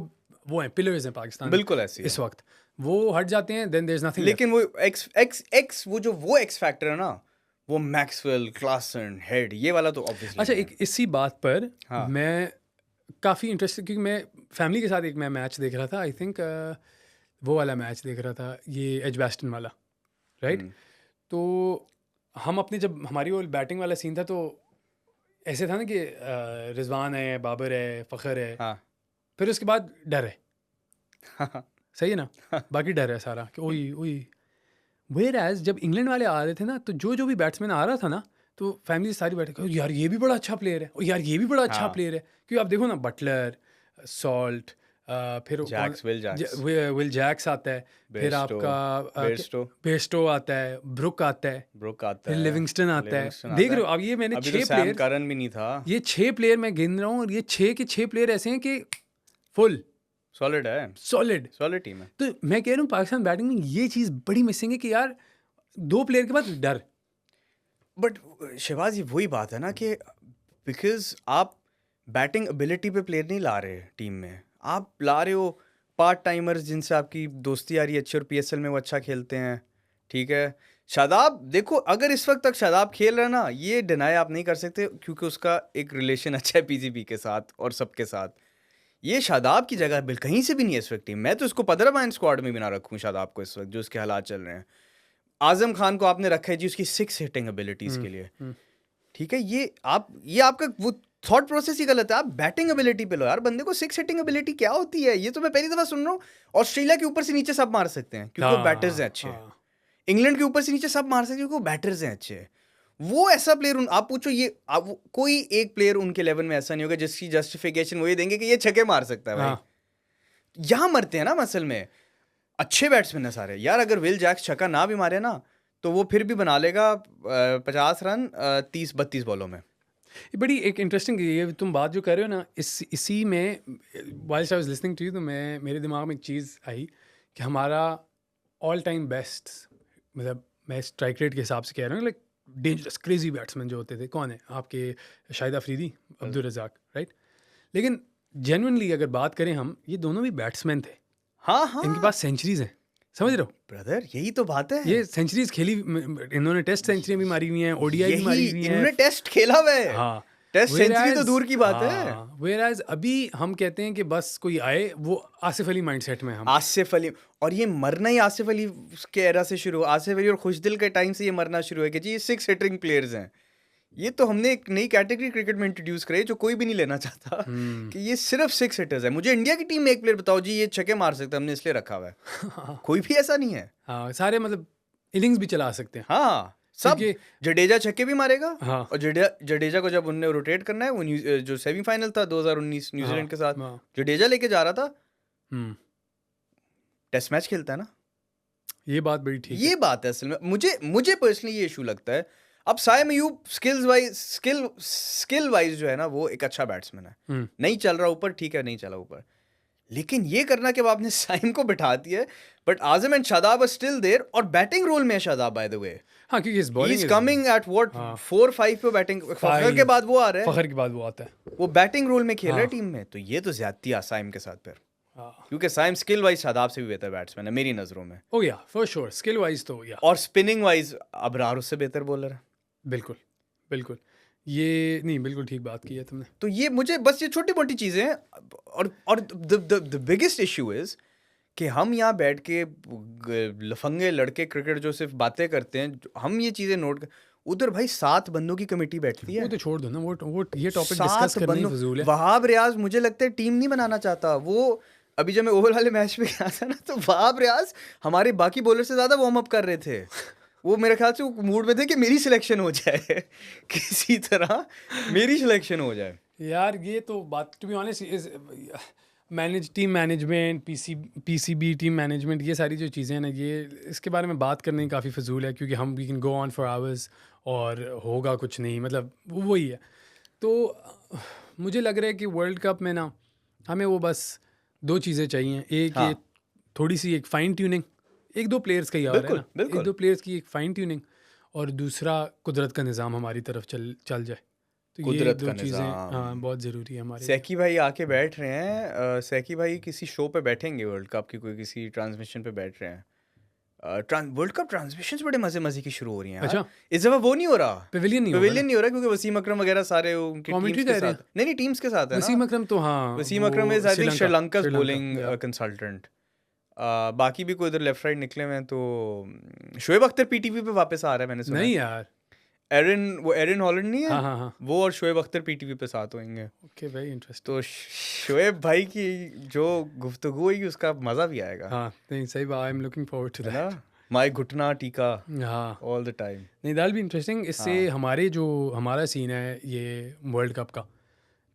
वो हैं, पिलर्स हैं पाकिस्तान बिल्कुल ऐसी है। इस वक्त, वो हट जाते हैं देन देयर इज नथिंग। लेकिन वो एक्स वो एक्स फैक्टर है ना, वो मैक्सवेल, क्लासन, हेड, ये वाला तो ऑब्वियसली अच्छा, नहीं एक इसी बात पर हाँ। मैं काफ़ी इंटरेस्टेड, क्योंकि मैं फैमिली के साथ एक मैं मैच देख रहा था, आई थिंक वो वाला मैच देख रहा था, ये एजबैस्टन वाला, राइट? हम्म, तो हम अपने जब हमारी वो बैटिंग वाला सीन था, तो ऐसे था ना कि रिजवान है, बाबर है, फ़खर है, हाँ, फिर उसके बाद डर है, हाँ, सही है ना? बाकी डर है सारा कि ओई ओई। वेयर एज जब इंग्लैंड वाले आ रहे थे ना, तो जो जो भी बैट्समैन आ रहा था ना, तो फैमिली सारी बैठे कहो यार ये भी बड़ा अच्छा प्लेयर है, और यार ये भी बड़ा अच्छा हाँ। प्लेयर है, क्योंकि आप देखो ना बटलर, सॉल्ट, फिर Jacks, Will Jacks, Will Jacks आता है, फिर बेयरस्टो, आपका बेयरस्टो, बेस्टो आता है, ब्रुक आता है, ब्रुक आता फिर है, लिविंगस्टन आता है। लिविंगस्टन देख आता रहे है। हो अब, ये मैंने अभी तो 6 सैम प्लेयर, करन भी नहीं था। ये 6 प्लेयर मैं गिन रहा हूँ, और ये 6 के 6 प्लेयर ऐसे हैं कि फुल सॉलिड है, सॉलिड। सॉलिड टीम है। तो मैं कह रहा हूँ पाकिस्तान बैटिंग में ये चीज़ बड़ी मिसिंग है कि यार 2 प्लेयर के बाद डर। बट शहबाज, ये वही बात है ना कि बिकॉज आप बैटिंग एबिलिटी पे प्लेयर नहीं ला रहे टीम में, आप ला रहे हो पार्ट टाइमर्स जिनसे आपकी दोस्ती आ रही है अच्छी, और पीएसएल में वो अच्छा खेलते हैं, ठीक है। शादाब देखो, अगर इस वक्त तक शादाब खेल रहा है ना, ये डिनाई आप नहीं कर सकते, क्योंकि उसका एक रिलेशन अच्छा है पीसीबी के साथ और सबके साथ। ये शादाब की जगह बिल कहीं से भी नहीं है इस वक्त टीम। मैं तो इसको 15 मैन स्क्वाड में भी ना रखूँ शादाब को इस वक्त, जो इसके हालात चल रहे हैं। आजम खान को आपने रखा है जी उसकी 6 हिटिंग एबिलिटीज के लिए, ठीक है। ये आपका वो थॉट प्रोसेस ही गलत है। आप बैटिंग एबिलिटी पे लो यार बंदे को। 6 हिटिंग एबिलिटी क्या होती है, ये तो मैं पहली दफा सुन रहा हूँ। ऑस्ट्रेलिया के ऊपर से नीचे सब मार सकते हैं क्योंकि वो बैटर्स हैं अच्छे। इंग्लैंड के ऊपर से नीचे सब मार सकते हैं क्योंकि वो बैटर्स हैं अच्छे। वो ऐसा प्लेयर आप पूछो, कोई एक प्लेयर उनके लेवल में ऐसा नहीं होगा जिसकी जस्टिफिकेशन वो ये देंगे कि ये छक्के मार सकता है भाई। यहाँ मरते हैं ना मसल में अच्छे बैट्समैन है सारे यार। अगर विल जैक्स छक्का ना भी मारे ना, तो वो फिर भी बना लेगा 50 रन 30-32 बॉलों में। ये बड़ी एक इंटरेस्टिंग, ये तुम बात जो कर रहे हो ना, इसी में whiles I was listening to you, तो मेरे दिमाग में एक चीज़ आई कि हमारा ऑल टाइम बेस्ट, मतलब मैं स्ट्राइक रेट के हिसाब से कह रहा हूँ, लाइक डेंजरस क्रेजी बैट्समैन जो होते थे, कौन है आपके? शाहिद अफरीदी, अब्दुल रज़ाक, राइट? लेकिन जेन्युइनली अगर बात करें हम, ये दोनों भी बैट्समैन थे, हाँ हाँ, इनके पास सेंचुरीज हैं, समझ रहे हो? ब्रदर यही तो बात है। ये सेंचुरीज खेली, इन्होंने टेस्ट सेंचुरी भी मारी हुई हैं, ओडीआई भी मारी हुई हैं, इन्होंने टेस्ट खेला हुआ है। हाँ, टेस्ट सेंचुरी तो दूर की बात है। Whereas अभी हम कहते हैं कि बस कोई आए, वो आसिफ अली माइंडसेट में हम। आसिफ अली, और ये मरना ही आसिफ अली के एरा से शुरू, आसिफ अली और खुशदिल के टाइम से ये मरना शुरू है कि जी ये 6 हिटिंग प्लेयर्स हैं। ये तो हमने एक नई कैटेगरी क्रिकेट में इंट्रोड्यूस करी जो कोई भी नहीं लेना चाहता कि ये सिर्फ 6 हिटर्स है। मुझे इंडिया की टीम में एक प्लेयर बताओ जी ये छक्के मार सकता है, हमने इसलिए रखा हुआ है। कोई भी ऐसा नहीं है। हाँ, सारे मतलब इनिंग्स भी चला सकते हैं। हाँ सब, क्योंकि जडेजा छक्के भी मारेगा। हाँ और जडेजा को जब उनने रोटेट करना है, वो जो सेमीफाइनल था 2019 न्यूजीलैंड के साथ, हाँ, जडेजा लेके जा रहा था, हम्म, टेस्ट मैच खेलता है ना। ये बात बड़ी ठीक है। ये बात है असल में, मुझे पर्सनली ये इशू लगता है। अब साइम अयूब स्किल वाइज जो है ना वो एक अच्छा बैट्समैन है, नहीं चल रहा ऊपर, ठीक है नहीं चला ऊपर, लेकिन ये करना कि आपने साइम को बिठा दिया है, but Azam and Shadab are still there, और बैटिंग रोल में है शादाब बाय द वे। हाँ, क्योंकि इस ही bowling is coming at what 4-5 पे बैटिंग, फखर के बाद वो आ रहा है, फखर के बाद वो आता है। वो बैटिंग रोल में खेल रहा है टीम में, तो ये तो ज्यादती है साइम के साथ फिर, क्योंकि साइम स्किल वाइज शादाब से भी बेहतर बैट्समैन है मेरी नजरों में, ओ या फॉर श्योर, स्किल वाइज तो या, और स्पिनिंग वाइज अबरार उससे बेहतर बॉलर है। बिल्कुल बिल्कुल, ये नहीं, बिल्कुल ठीक बात की है तुमने। तो ये मुझे बस ये छोटी मोटी चीजें हैं, और द बिगेस्ट इशू इज कि हम यहाँ बैठ के लफंगे लड़के क्रिकेट जो सिर्फ बातें करते हैं, हम ये चीजें नोट, उधर भाई 7 बंदों की कमेटी बैठती है। वो तो छोड़ दो ना, वो ये टॉपिक 7 डिस्कस करना ही बंदों, फजूल है। वहाब रियाज मुझे लगता है टीम नहीं बनाना चाहता वो। अभी जब मैं ओवर वाले मैच में गया था ना, तो वहाब रियाज हमारे बाकी बॉलर से ज्यादा वार्म अप कर रहे थे। वो मेरे ख्याल से मूड में थे कि मेरी सिलेक्शन हो जाए किसी तरह मेरी सिलेक्शन हो जाए। यार ये तो बात, to be honest, team management, PCB team management, ये सारी जो चीज़ें हैं ना, ये इसके बारे में बात करने की काफ़ी फजूल है, क्योंकि हम we can go on for hours और होगा कुछ नहीं, मतलब वही है। तो मुझे लग रहा है कि वर्ल्ड कप में ना हमें वो बस 2 चीज़ें चाहिए। एक हाँ। ये थोड़ी सी एक फ़ाइन ट्यूनिंग, 1-2 प्लेयर्स का ही आ रहा है ना, बिल्कुल। 1-2 प्लेयर्स की एक फ़ाइन ट्यूनिंग, और दूसरा कुदरत का निज़ाम हमारी तरफ चल जाए। तो ये कुदरत 2 का चीज़ें निज़ाम। बहुत ज़रूरी है हमारे लिए। सैकी भाई आके बैठ रहे हैं, सैकी भाई किसी शो पे बैठेंगे वर्ल्ड कप की, कोई किसी ट्रांसमिशन पे बैठ रहे हैं। वर्ल्ड कप ट्रांसमिशंस बड़े मजे मजे की शुरू हो रही हैं। अच्छा, इस दफा वो नहीं हो रहा, पेविलियन नहीं पवेलियन नहीं हो रहा, क्योंकि वसीम अकरम वगैरह सारे उनके कमेंट्री टीम्स के कर रहे हैं। साथ, नहीं टीम्स के साथ है वसीम ना। अकरम तो हाँ, Wasim Akram is I think Sri Lanka's Sri Lanka, bowling yeah। Consultant. बाकी भी कोई इधर लेफ्ट राइट निकले हुए हैं। तो शोएब अख्तर पीटीवी पे वापस आ रहा है, मैंने सुना नहीं है। यार, एरन हॉलैंड नहीं है, हाँ हाँ हाँ, वो और शोएब अख्तर पीटीवी पे साथ होंगे। Okay, very interesting. तो शोएब भाई की जो गुफ्तगू होगी उसका मजा भी आएगा, हाँ नहीं, सही बात, I am looking forward to है दैट। ना। माई घुटना टीका हाँ ऑल द टाइम। नहीं, दैट बी इंटरेस्टिंग। इससे हाँ। हमारा सीन है ये वर्ल्ड कप का,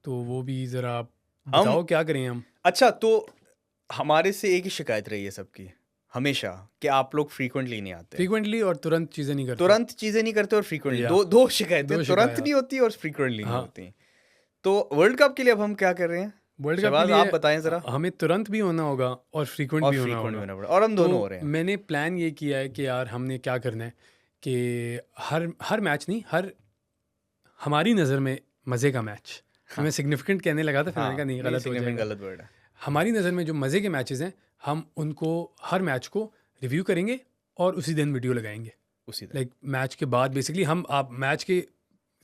तो वो भी ज़रा हम बताओ क्या करें हम। अच्छा, तो हमारे से एक ही शिकायत रही है सबकी हमेशा कि आप लोग फ्रीक्वेंटली नहीं आते, फ्रीक्वेंटली और तुरंत चीज़ें नहीं करते। तुरंत चीजें नहीं करते, और फ्रीक्वेंटली या। दो शिकायतें, दो तुरंत शिकायत। नहीं होती और फ्रीक्वेंटली नहीं हाँ। होती। तो वर्ल्ड कप के लिए अब हम क्या कर रहे हैं? वर्ल्ड कप शहबाज के लिए आप बताएं जरा। हमें तुरंत भी होना होगा और फ्रीक्वेंट और भी होना फ्रीक्वेंट होगा। होना पड़ा, और हम दोनों हो रहे तो हैं। मैंने प्लान ये किया है कि यार हमने क्या करना है कि हर मैच नहीं, हमारी नज़र में मज़े का मैच, मैं सिग्निफिकेंट कहने लगा था, फिर मैंने कहा नहीं, गलत हो जाएगा। गलत वर्ड है। हमारी नज़र में जो मज़े के मैचेस हैं, हम उनको हर मैच को रिव्यू करेंगे और उसी दिन वीडियो लगाएंगे। उसी लाइक मैच के बाद बेसिकली आप मैच के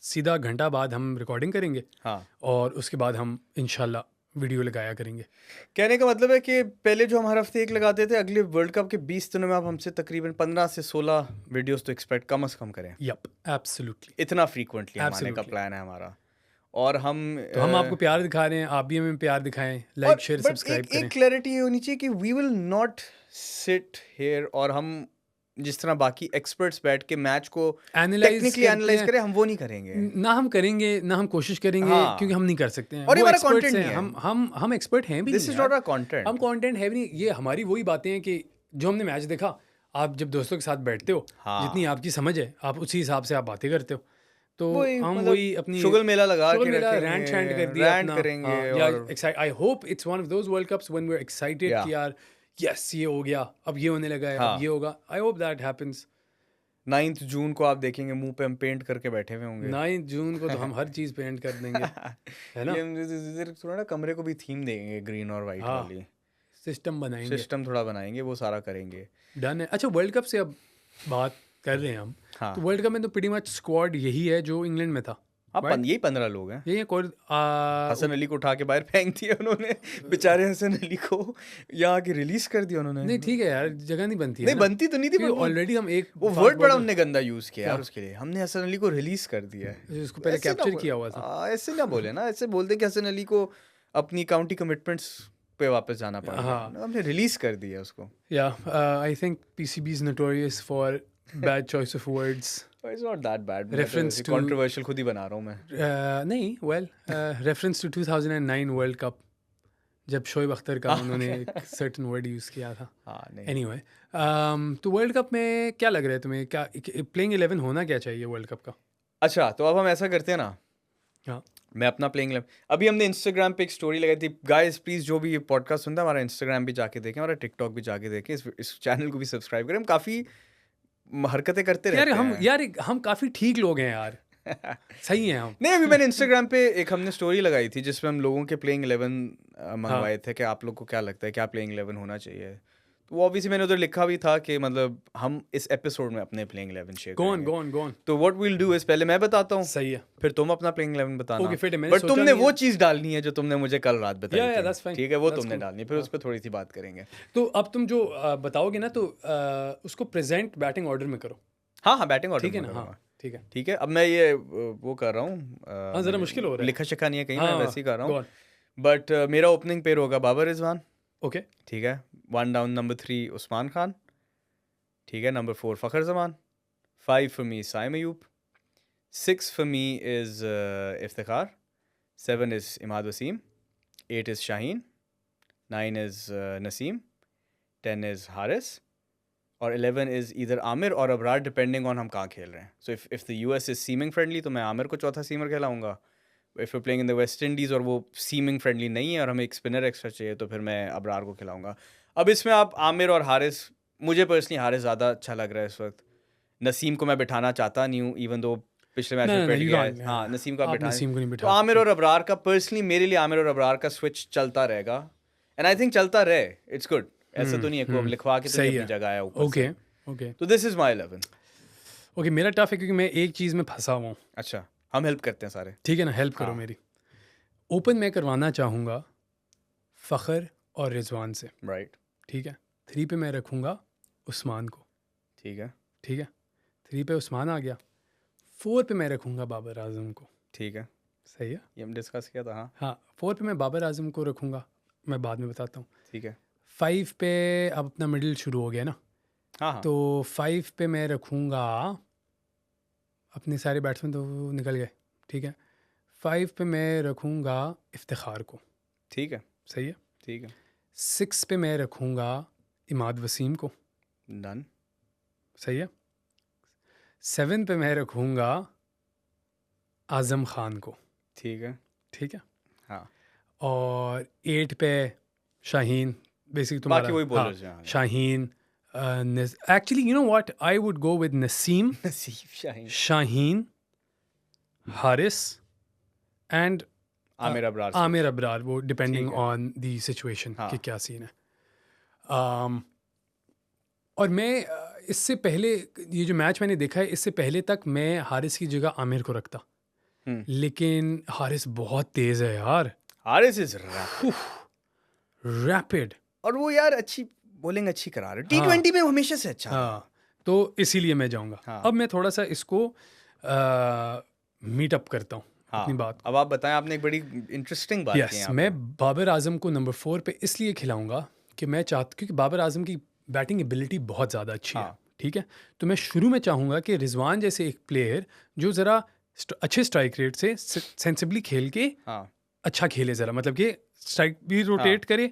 सीधा घंटा बाद हम रिकॉर्डिंग करेंगे, हाँ। और उसके बाद हम इंशाल्लाह वीडियो लगाया करेंगे। कहने का मतलब है कि पहले जो हम हर हफ्ते एक लगाते थे, अगले वर्ल्ड कप के 20 दिनों में आप हमसे तकरीबन 15 से 16 वीडियोस तो एक्सपेक्ट कम से कम करें। Yup, absolutely. इतना फ्रीक्वेंटली आने का Absolutely। प्लान है हमारा। और हम तो हम आपको प्यार दिखा रहे हैं, आप भी हमें प्यार दिखाएं, लाइक शेयर सब्सक्राइब करें। एक क्लैरिटी होनी चाहिए कि we will not sit here और हम जिस तरह बाकी एक्सपर्ट्स बैठ के मैच को टेक्निकली एनालाइज करें, हम वो नहीं करेंगे। ना हम करेंगे, ना हम कोशिश करेंगे, हाँ। क्योंकि हम नहीं कर सकते हैं। और ये वो हमारा experts content हैं, नहीं है। हम एक्सपर्ट हैं भी दिस नहीं इज यार। Not a content. हम कंटेंट है भी नहीं। ये हमारी वही बातें हैं कि जो हमने मैच देखा, आप जब दोस्तों के साथ बैठते हो, हाँ। जितनी आपकी समझ है, आप उसी हिसाब से आप बातें करते हो। तो वही, हम मतलब वही अपनी शुगल मेला लगा शुगल के मेला रखेंगे, रैंट शैंट कर दिया rant अपना, करेंगे। हाँ, या और I hope it's one of those world cups when we are excited Yeah। कि यार यस ये हो गया, अब ये होने लगा है, हाँ। अब ये होगा। I hope that happens. 9 जून को आप देखेंगे मुंह पे हम पेंट करके बैठे हुए होंगे। 9 जून को तो हम हर चीज़ पेंट कर देंगे, है ना। ये हम इधर थोड़ा ना कमरे को भी थीम देंगे, ग्रीन और वाइट हाँ। वाली सिस्टम बनाएंगे, सिस्टम थोड़ा बनाएंगे, वो सारा करेंगे। डन है। अच्छा, वर्ल्ड कप से अब बात कर रहे हैं हम, हाँ। तो वर्ल्ड कप में तो प्रीटी मच स्क्वाड यही है जो इंग्लैंड में था। हाँ Right? यही 15 लोग हैं। ये कोई हसन अली को उठा के बाहर फेंक दिया उन्होंने, बेचारे हसन अली को यहाँ के रिलीज कर दिया उन्होंने। नहीं ठीक है यार, जगह नहीं बनती है नहीं ना, बनती तो नहीं थी, क्योंकि पर ऑलरेडी हम एक वो fast वर्ड बड़ा bowler- उनने गंदा यूज किया यार क्या? उसके लिए। हमने हसन अली को रिलीज कर दिया है। उसको पहले ऐसे ना कैप्चर बोल- किया हुआ था। ऐसे ना बोले ना, ऐसे बोलते कि हसन अली को अपनी काउंटी कमिटमेंट्स पे वापस जाना पड़ गया। हाँ। हमने रिलीज कर दिया उसको। Yeah, I think PCB is notorious for bad choice of words. It's not that bad. Reference to- controversial खुद ही बना रहा हूँ मैं। नहीं, well, reference to 2009 world cup, जब शोएब अख्तर का उन्होंने एक सर्टन वर्ड यूज़ किया था। हाँ नहीं एनीवे, तो वर्ल्ड कप में क्या लग रहा है तुम्हें, क्या प्लेइंग 11 होना क्या चाहिए वर्ल्ड कप का? अच्छा, तो अब हम ऐसा करते हैं ना, हाँ मैं अपना प्लेइंग 11 अभी हमने इंस्टाग्राम पे एक स्टोरी लगाई थी। गाइस प्लीज जो भी ये पॉडकास्ट सुनता है, हमारा इंस्टाग्राम भी जाके देखें, हमारा टिकटॉक भी जाके देखें, इस चैनल को भी सब्सक्राइब करें। हम काफ़ी हरकतें करते यार रहते हैं। यार हम काफ़ी ठीक लोग हैं यार, सही हैं हम। नहीं, अभी मैंने इंस्टाग्राम पे एक हमने स्टोरी लगाई थी जिसमें हम लोगों के प्लेइंग 11 मंगवाए थे कि आप लोग को क्या लगता है क्या प्लेइंग 11 होना चाहिए। तो वो ऑब्वियसली मैंने उधर लिखा भी था कि मतलब हम इस एपिसोड में अपने प्लेइंग 11 शेयर गॉन करेंगे। गॉन तो व्हाट वील डू इज, पहले मैं बताता हूँ, सही है। फिर तुम अपना प्लेइंग 11 बताना। Okay, फिर मैंने बट सोचा तुमने नहीं वो है। चीज़ डालनी है जो तुमने मुझे कल रात बताई Yeah, yeah, थी। that's fine. ठीक है, वो That's तुमने cool. डालनी है, फिर उस पर थोड़ी सी बात करेंगे। तो अब तुम जो बताओगे ना, तो उसको प्रेजेंट बैटिंग ऑर्डर में करो, हाँ हाँ, बैटिंग ऑर्डर ठीक है में ना? करूँगा। हाँ ठीक है। ठीक है, अब मैं ये वो कर रहा हूँ। हाँ, ज़रा मुश्किल हो रहा है। लिखा शिखा नहीं है कहीं, हाँ, मैं वैसे ही कर रहा go हूँ। on. बट मेरा ओपनिंग पेयर होगा बाबर रिजवान। ओके, ठीक है, 1 डाउन नंबर 3 उस्मान खान। ठीक है, number 4 Fakhar Zaman. 5 for me Saim Ayub. 6 for me is Iftikhar. 7 is Imad Wasim. 8 is Shaheen. 9 is Naseem. 10 is Haris. और 11 इज़ ईदर आमिर और अबरार, डिपेंडिंग ऑन हम कहाँ खेल रहे हैं। So if the US is seaming friendly तो मैं आमिर को चौथा सीमर खिलाऊंगा। If you playing in the West Indies और वो सीमिंग फ्रेंडली नहीं है और हमें एक स्पिनर एक्स्ट्रा चाहिए तो फिर मैं अबरार को खिलाऊंगा। अब इसमें आप आमिर और हारिस, मुझे पर्सनली हारिस ज़्यादा अच्छा लग रहा है इस वक्त। नसीम को मैं बिठाना चाहता नहीं हूँ, इवन दो पिछले मैच में बैठ गया है। हाँ, नसीम को आप बिठा, नसीम को नहीं तो बिठा आमिर और अबरार का पर्सनली मेरे लिए आमिर और अबरार का स्विच चलता रहेगा। एंड आई थिंक चलता रहे, इट्स गुड। ऐसा तो नहीं है को लिखवा के तो सही नहीं है। अपनी जगह आया ऊपर ओके से। ओके तो दिस इज़ माई 11। ओके, मेरा टफ है क्योंकि मैं एक चीज़ में फंसा हुआ हूँ। अच्छा, हम हेल्प करते हैं सारे। ठीक है ना, हेल्प करो हाँ। मेरी। ओपन मैं करवाना चाहूँगा फ़खर और रिजवान से, राइट, ठीक है। 3 पे मैं रखूँगा उस्मान को, ठीक है, ठीक है। 3 पे उस्मान आ गया। 4 पे मैं रखूँगा बाबर आजम को, ठीक है, सही है। ये हम डिस्कस किया था। हाँ, हाँ, 4 पे मैं बाबर आजम को रखूँगा, मैं बाद में बताता हूँ। ठीक है, 5 पे अब अपना मिडिल शुरू हो गया ना, हाँ हाँ, तो 5 पे मैं रखूँगा, अपने सारे बैट्समैन तो निकल गए, ठीक है। 5 पे मैं रखूँगा इफ्तिखार को, ठीक है, सही है। ठीक है, 6 पे मैं रखूँगा इमाद वसीम को, डन, सही है। 7 पे मैं रखूँगा आज़म खान को, ठीक है, ठीक है। हाँ, और 8 पे शाहीन, बेसिक बाकी तुम्हारा। वही हाँ, बॉलर्स हैं। Shaheen, actually you know what, I would go with Naseem, नसीब शाहीन, शाहीन, हारिस एंड आमिर अबरार से। आमिर अबरार, वो डिपेंडिंग ठीक है। ऑन दी सिचुएशन हाँ। कि क्या सीन है। और मैं इससे पहले, ये जो मैच मैंने देखा है, इससे पहले तक मैं हारिस की जगह आमिर को रखता, लेकिन हारिस बहुत तेज़ है यार, हारिस इज रैपिड। और वो यार अच्छी बॉलिंग अच्छी करा रहे। T20 में हमेशा से अच्छा। हाँ, तो इसीलिए मैं जाऊंगा। हाँ। अब मैं थोड़ा सा इसको मीट अप करता हूँ अपनी बात। अब आप बताएं, आपने एक बड़ी इंटरेस्टिंग बात की है यस, यहाँ मैं पे। बाबर आजम को नंबर 4 पे इसलिए खिलाऊंगा कि मैं क्योंकि बाबर आजम की बैटिंग एबिलिटी बहुत ज़्यादा अच्छी है, हाँ। ठीक है। तो मैं शुरू में चाहूँगा कि रिजवान जैसे एक प्लेयर जो ज़रा अच्छे स्ट्राइक रेट से सेंसिबली खेल के हाँ, अच्छा खेले, ज़रा मतलब कि स्ट्राइक भी रोटेट करे,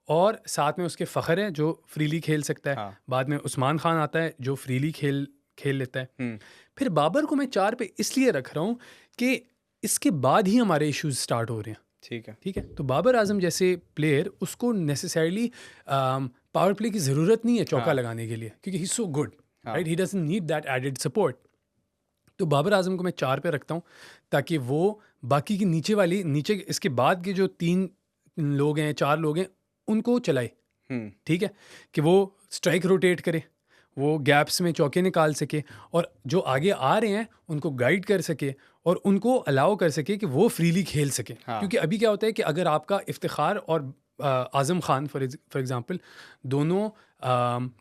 और साथ में उसके फ़खर है जो फ्रीली खेल सकता है। हाँ। बाद में उस्मान खान आता है जो फ्रीली खेल लेता है। हम्म, फिर बाबर को मैं 4 पे इसलिए रख रहा हूँ कि इसके बाद ही हमारे इश्यूज स्टार्ट हो रहे हैं, ठीक है, ठीक है। तो बाबर आजम जैसे प्लेयर, उसको नेसेसरली पावर प्ले की ज़रूरत नहीं है चौका हाँ। लगाने के लिए, क्योंकि ही सो गुड, हाँ। Right, he doesn't need that added support. तो बाबर आजम को मैं 4 पे रखता हूँ ताकि वो बाकी की नीचे इसके बाद के जो 3 लोग हैं, 4 लोग हैं, उनको चलाए, ठीक है, कि वो स्ट्राइक रोटेट करे, वो गैप्स में चौके निकाल सके और जो आगे आ रहे हैं उनको गाइड कर सके और उनको अलाउ कर सके कि वो फ्रीली खेल सके। हाँ। क्योंकि अभी क्या होता है कि अगर आपका इफ्तिखार और आज़म खान फॉर एग्जांपल दोनों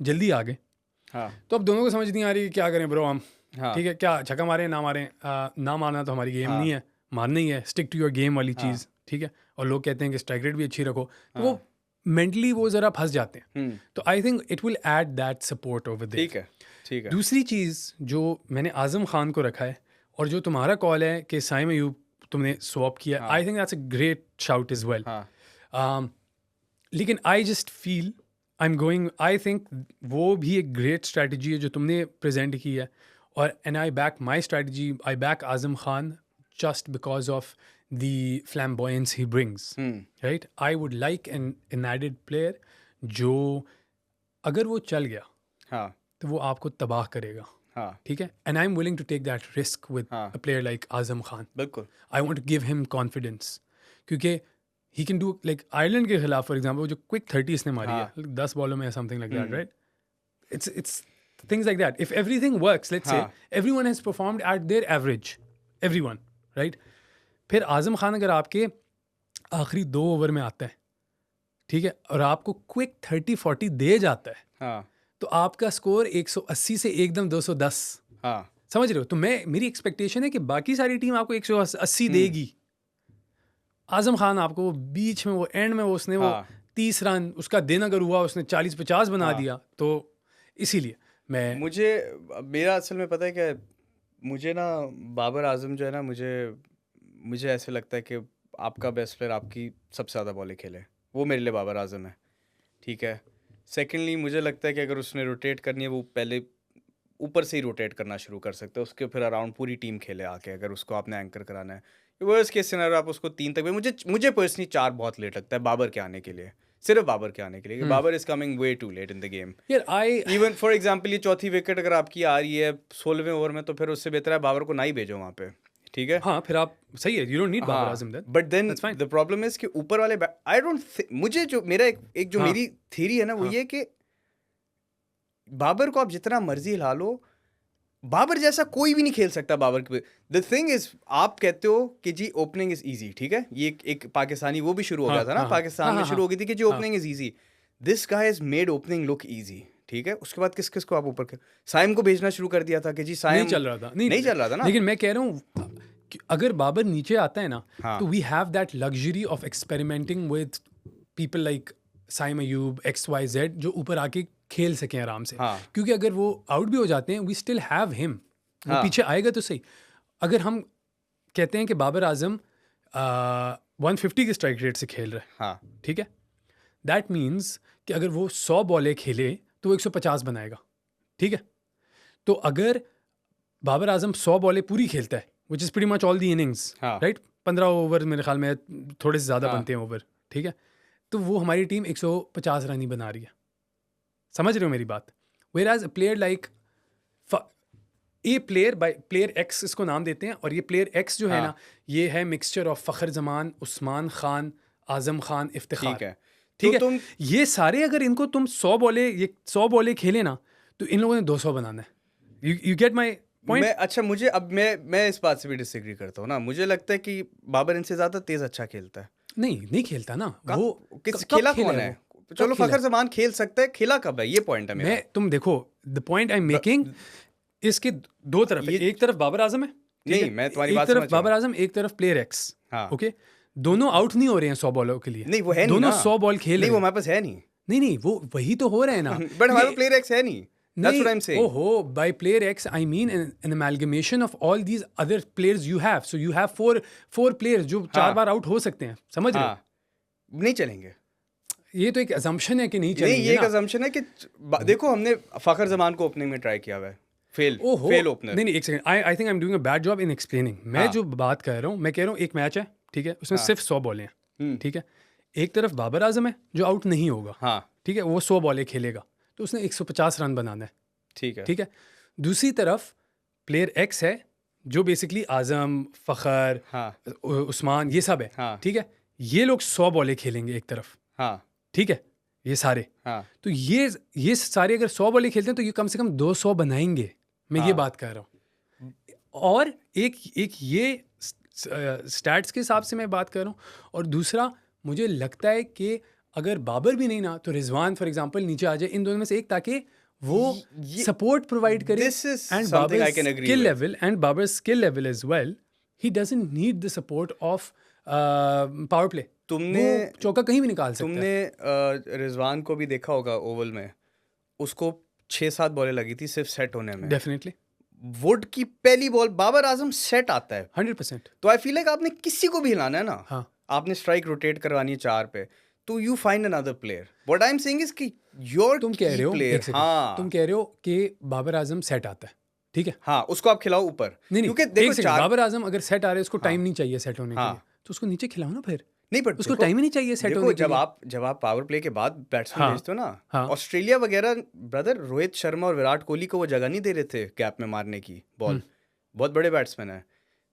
जल्दी आ गए, हाँ तो अब दोनों को समझ नहीं आ रही कि क्या करें ब्रो हम। हाँ ठीक है, क्या छक्का मारें ना मारें, ना मारना तो हमारी गेम हाँ नहीं है, मारना ही है, स्टिक टू योर गेम वाली हाँ चीज़। ठीक है, और लोग कहते हैं कि स्ट्राइक रेट भी अच्छी रखो, तो हाँ वो मेंटली वो ज़रा फंस जाते हैं। हम्म, तो I think it will add that support over there. ठीक है ठीक है दूसरी चीज़ जो मैंने आज़म खान को रखा है और जो तुम्हारा कॉल है कि साइम अयूब तुमने स्वॉप किया, हाँ I think that's a great shout is well. हाँ लेकिन I just feel I am going, I think वो भी एक ग्रेट स्ट्रैटेजी है जो तुमने प्रेजेंट की है। और and I back my strategy, I back Azam Khan just because of the flamboyance he brings. Right, I would like an added player जो अगर वो चल गया हाँ तो वो आपको तबाह करेगा। हाँ ठीक है, and I am willing to take that risk with हाँ a player like Azam Khan. बिल्कुल I want to give him confidence क्योंकि he can do like Ireland के खिलाफ फॉर एग्जांपल जो क्विक 30 इसने मारी हाँ है 10 बॉलों में something like that, right? It's things like that, if everything works, let's say हाँ everyone has performed at their average, everyone, right? फिर आज़म खान अगर आपके आखिरी 2 ओवर में आता है, ठीक है, और आपको क्विक 30-40 दे जाता है, हाँ तो आपका स्कोर 180 से एकदम 210। हाँ समझ रहे हो? तो मेरी एक्सपेक्टेशन है कि बाकी सारी टीम आपको 180 देगी, आज़म खान आपको वो बीच में वो एंड में वो उसने वो हाँ 30 रन उसका दिन अगर हुआ उसने 40-50 बना हाँ दिया, तो इसीलिए मैं मुझे मेरा असल में पता है क्या, मुझे ना बाबर आजम जो है ना, मुझे मुझे ऐसे लगता है कि आपका बेस्ट प्लेयर आपकी सबसे ज़्यादा बॉलें खेले, वो मेरे लिए बाबर आजम है। ठीक है, सेकेंडली मुझे लगता है कि अगर उसने रोटेट करनी है वो पहले ऊपर से ही रोटेट करना शुरू कर सकते हैं, उसके फिर अराउंड पूरी टीम खेले आके, अगर उसको आपने एंकर कराना है। वर्स्ट केस सिनेरियो आप उसको 3 तक भी, मुझे पर्सनली 4 बहुत लेट लगता है बाबर के आने के लिए, सिर्फ बाबर के आने के लिए। Babar is coming way too late in the game. यार आई इवन फॉर एग्जांपल ये चौथी विकेट अगर आपकी आ रही है 16वें ओवर में, तो फिर उससे बेहतर है बाबर को ना ही भेजो वहाँ पे। ठीक है, हाँ, फिर आप सही है, you don't need Babar Azam then, but then that's fine. The problem is कि ऊपर वाले आई डोंट, मुझे जो मेरा एक जो हाँ मेरी थ्योरी है ना, वो हाँ ये कि बाबर को आप जितना मर्जी हिला लो, बाबर जैसा कोई भी नहीं खेल सकता बाबर के। द थिंग इज, आप कहते हो कि जी ओपनिंग इज इजी, ठीक है, ये एक पाकिस्तानी वो भी शुरू हो हाँ गया था ना, हाँ पाकिस्तान हाँ में हाँ शुरू हो गई थी कि जी हाँ opening is easy. This guy has made opening look easy. ठीक है, उसके बाद किस किस को आप ऊपर साइम को भेजना शुरू कर दिया था कि जी नहीं साइम चल रहा था, नहीं चल रहा था ना। लेकिन मैं कह रहा हूँ कि अगर बाबर नीचे आता है ना, हाँ तो we have that luxury of experimenting with people like Saim Ayub XYZ जो ऊपर आके खेल सकें आराम से। हाँ क्योंकि अगर वो आउट भी हो जाते हैं, वी स्टिल हैव हिम, वो हाँ पीछे आएगा तो सही। अगर हम कहते हैं कि बाबर आजम 150 के स्ट्राइक रेट से खेल रहा है, हाँ ठीक है, दैट मीन्स कि अगर वो 100 बॉलें खेले तो वो 150 बनाएगा। ठीक है, तो अगर बाबर आजम 100 बॉलें पूरी खेलता है, which is pretty much all the innings, हाँ राइट, 15 ओवर मेरे ख्याल में थोड़े से ज़्यादा हाँ बनते हैं ओवर, ठीक है, तो वो हमारी टीम 150 रन ही बना रही है। समझ रहे हो मेरी बात? Where as a player like a player by player X इसको नाम देते हैं, और ये प्लेयर एक्स जो है हाँ ना, ये है मिक्सचर ऑफ फ़खर जमान, उस्मान खान, आज़म खान, ठीक इफ्तिखार। है, ठीक तो है, तुम ये सारे अगर इनको तुम 100 बॉले खेले ना, तो इन लोगों ने 200 बनाना है। You get my point? मैं अच्छा मुझे अब मैं इस बात से भी डिसएग्री करता हूँ ना। मुझे लगता है कि बाबर इनसे ज्यादा तेज अच्छा खेलता है। नहीं खेलता ना वो। किस कब खेला खेला कौन है है? वो? चलो कब खेला फखर है? जमान खेल सकता है, खेला कब है, ये पॉइंट है मेरा। मैं तुम देखो, the point I am making, इसके 2 तरफ है, ये एक तरफ बाबर आजम है, ठीक नहीं, है? मैं तुम्हारी एक बात तरफ समझ रहा बाबर हूँ। आजम, एक तरफ प्लेयर एक्स। हाँ ओके, दोनों आउट नहीं हो रहे हैं 100 बॉलों के लिए। नहीं, वो है नहीं दोनों ना। 100 बॉल खेल नहीं, रहे वो हैं। हमारे पास है नहीं। नहीं वो वही तो हो रहे हैं ना। बट हमारे प्लेयर एक्स है नहीं। That's what I'm saying. ओहो, by player X I mean an amalgamation of all these other players you have. So you have four players जो 4 बार आउट हो सकते हैं, समझ रहे हो? हाँ, नहीं चलेंगे। ये तो एक assumption है कि नहीं नहीं, चलेंगे ये एक ना। assumption है कि देखो हमने फखर जमान को ओपनिंग में ट्राई किया हुआ है, ओहो, फेल ओपनर। नहीं एक second, I think I'm doing a bad job in explaining. मैं हाँ। जो बात कर रहा हूँ, मैं कह रहा हूँ एक मैच है, ठीक है, उसमें हाँ। सिर्फ 100 बॉलें हैं, ठीक है, एक तरफ बाबर आजम है जो आउट नहीं होगा, हाँ ठीक है, वो 100 बॉलें खेलेगा, तो उसने 150 रन बनाना है, ठीक है। ठीक है। दूसरी तरफ प्लेयर एक्स है जो बेसिकली आजम, फ़खर, हाँ उस्मान, ये सब है, हाँ ठीक है, ये लोग 100 बॉलें खेलेंगे एक तरफ, हाँ ठीक है, ये सारे। हाँ तो ये सारे अगर 100 बॉलें खेलते हैं तो ये कम से कम 200 बनाएंगे, मैं ये हाँ बात कर रहा हूँ। और एक ये स्टैट्स के हिसाब से मैं बात कर रहा हूँ, और दूसरा मुझे लगता है कि अगर बाबर भी नहीं ना तो रिजवान फॉर एग्जांपल नीचे आ जाए, इन दोनों में से एक, ताकि वो ये सपोर्ट प्रोवाइड करे। This is and something I Babar can agree skill with. Level as well, he doesn't need the support of power play. तुमने वो चौका कहीं भी निकाल सकता है। तुमने रिजवान को भी देखा होगा ओवल में, उसको 6-7 बॉलें लगी थी सिर्फ सेट होने में। डेफिनेटली वुड की पहली बॉल बाबर आजम सेट आता है, 100%। तो आई फील लाइक आपने किसी को भी हिलाना है ना, हाँ, आपने स्ट्राइक रोटेट करवानी है 4 पे, तो you find another player. What I am saying is कि योर तुम कह की रहे हो, प्लेयर, एक सेकंड, तुम हाँ कह रहे हो कि बाबर आजम सेट आता है, ठीक है। हाँ उसको आप खिलाओ ऊपर, नहीं क्योंकि एक देखो सेकंड, 4 बाबर आजम अगर सेट आ रहे हैं, उसको हाँ टाइम नहीं चाहिए सेट होने के लिए, हाँ तो उसको नीचे खिलाओ ना फिर। नहीं, बट उसको देखो टाइम ही नहीं चाहिए सेट देखो होने के जब लिए। जब आप पावर प्ले के बाद बैट्समैन हाँ भेजते हो ना, हाँ ऑस्ट्रेलिया वगैरह ब्रदर, रोहित शर्मा और विराट कोहली को वो जगह नहीं दे रहे थे गैप में मारने की बॉल, बहुत बड़े बैट्समैन है।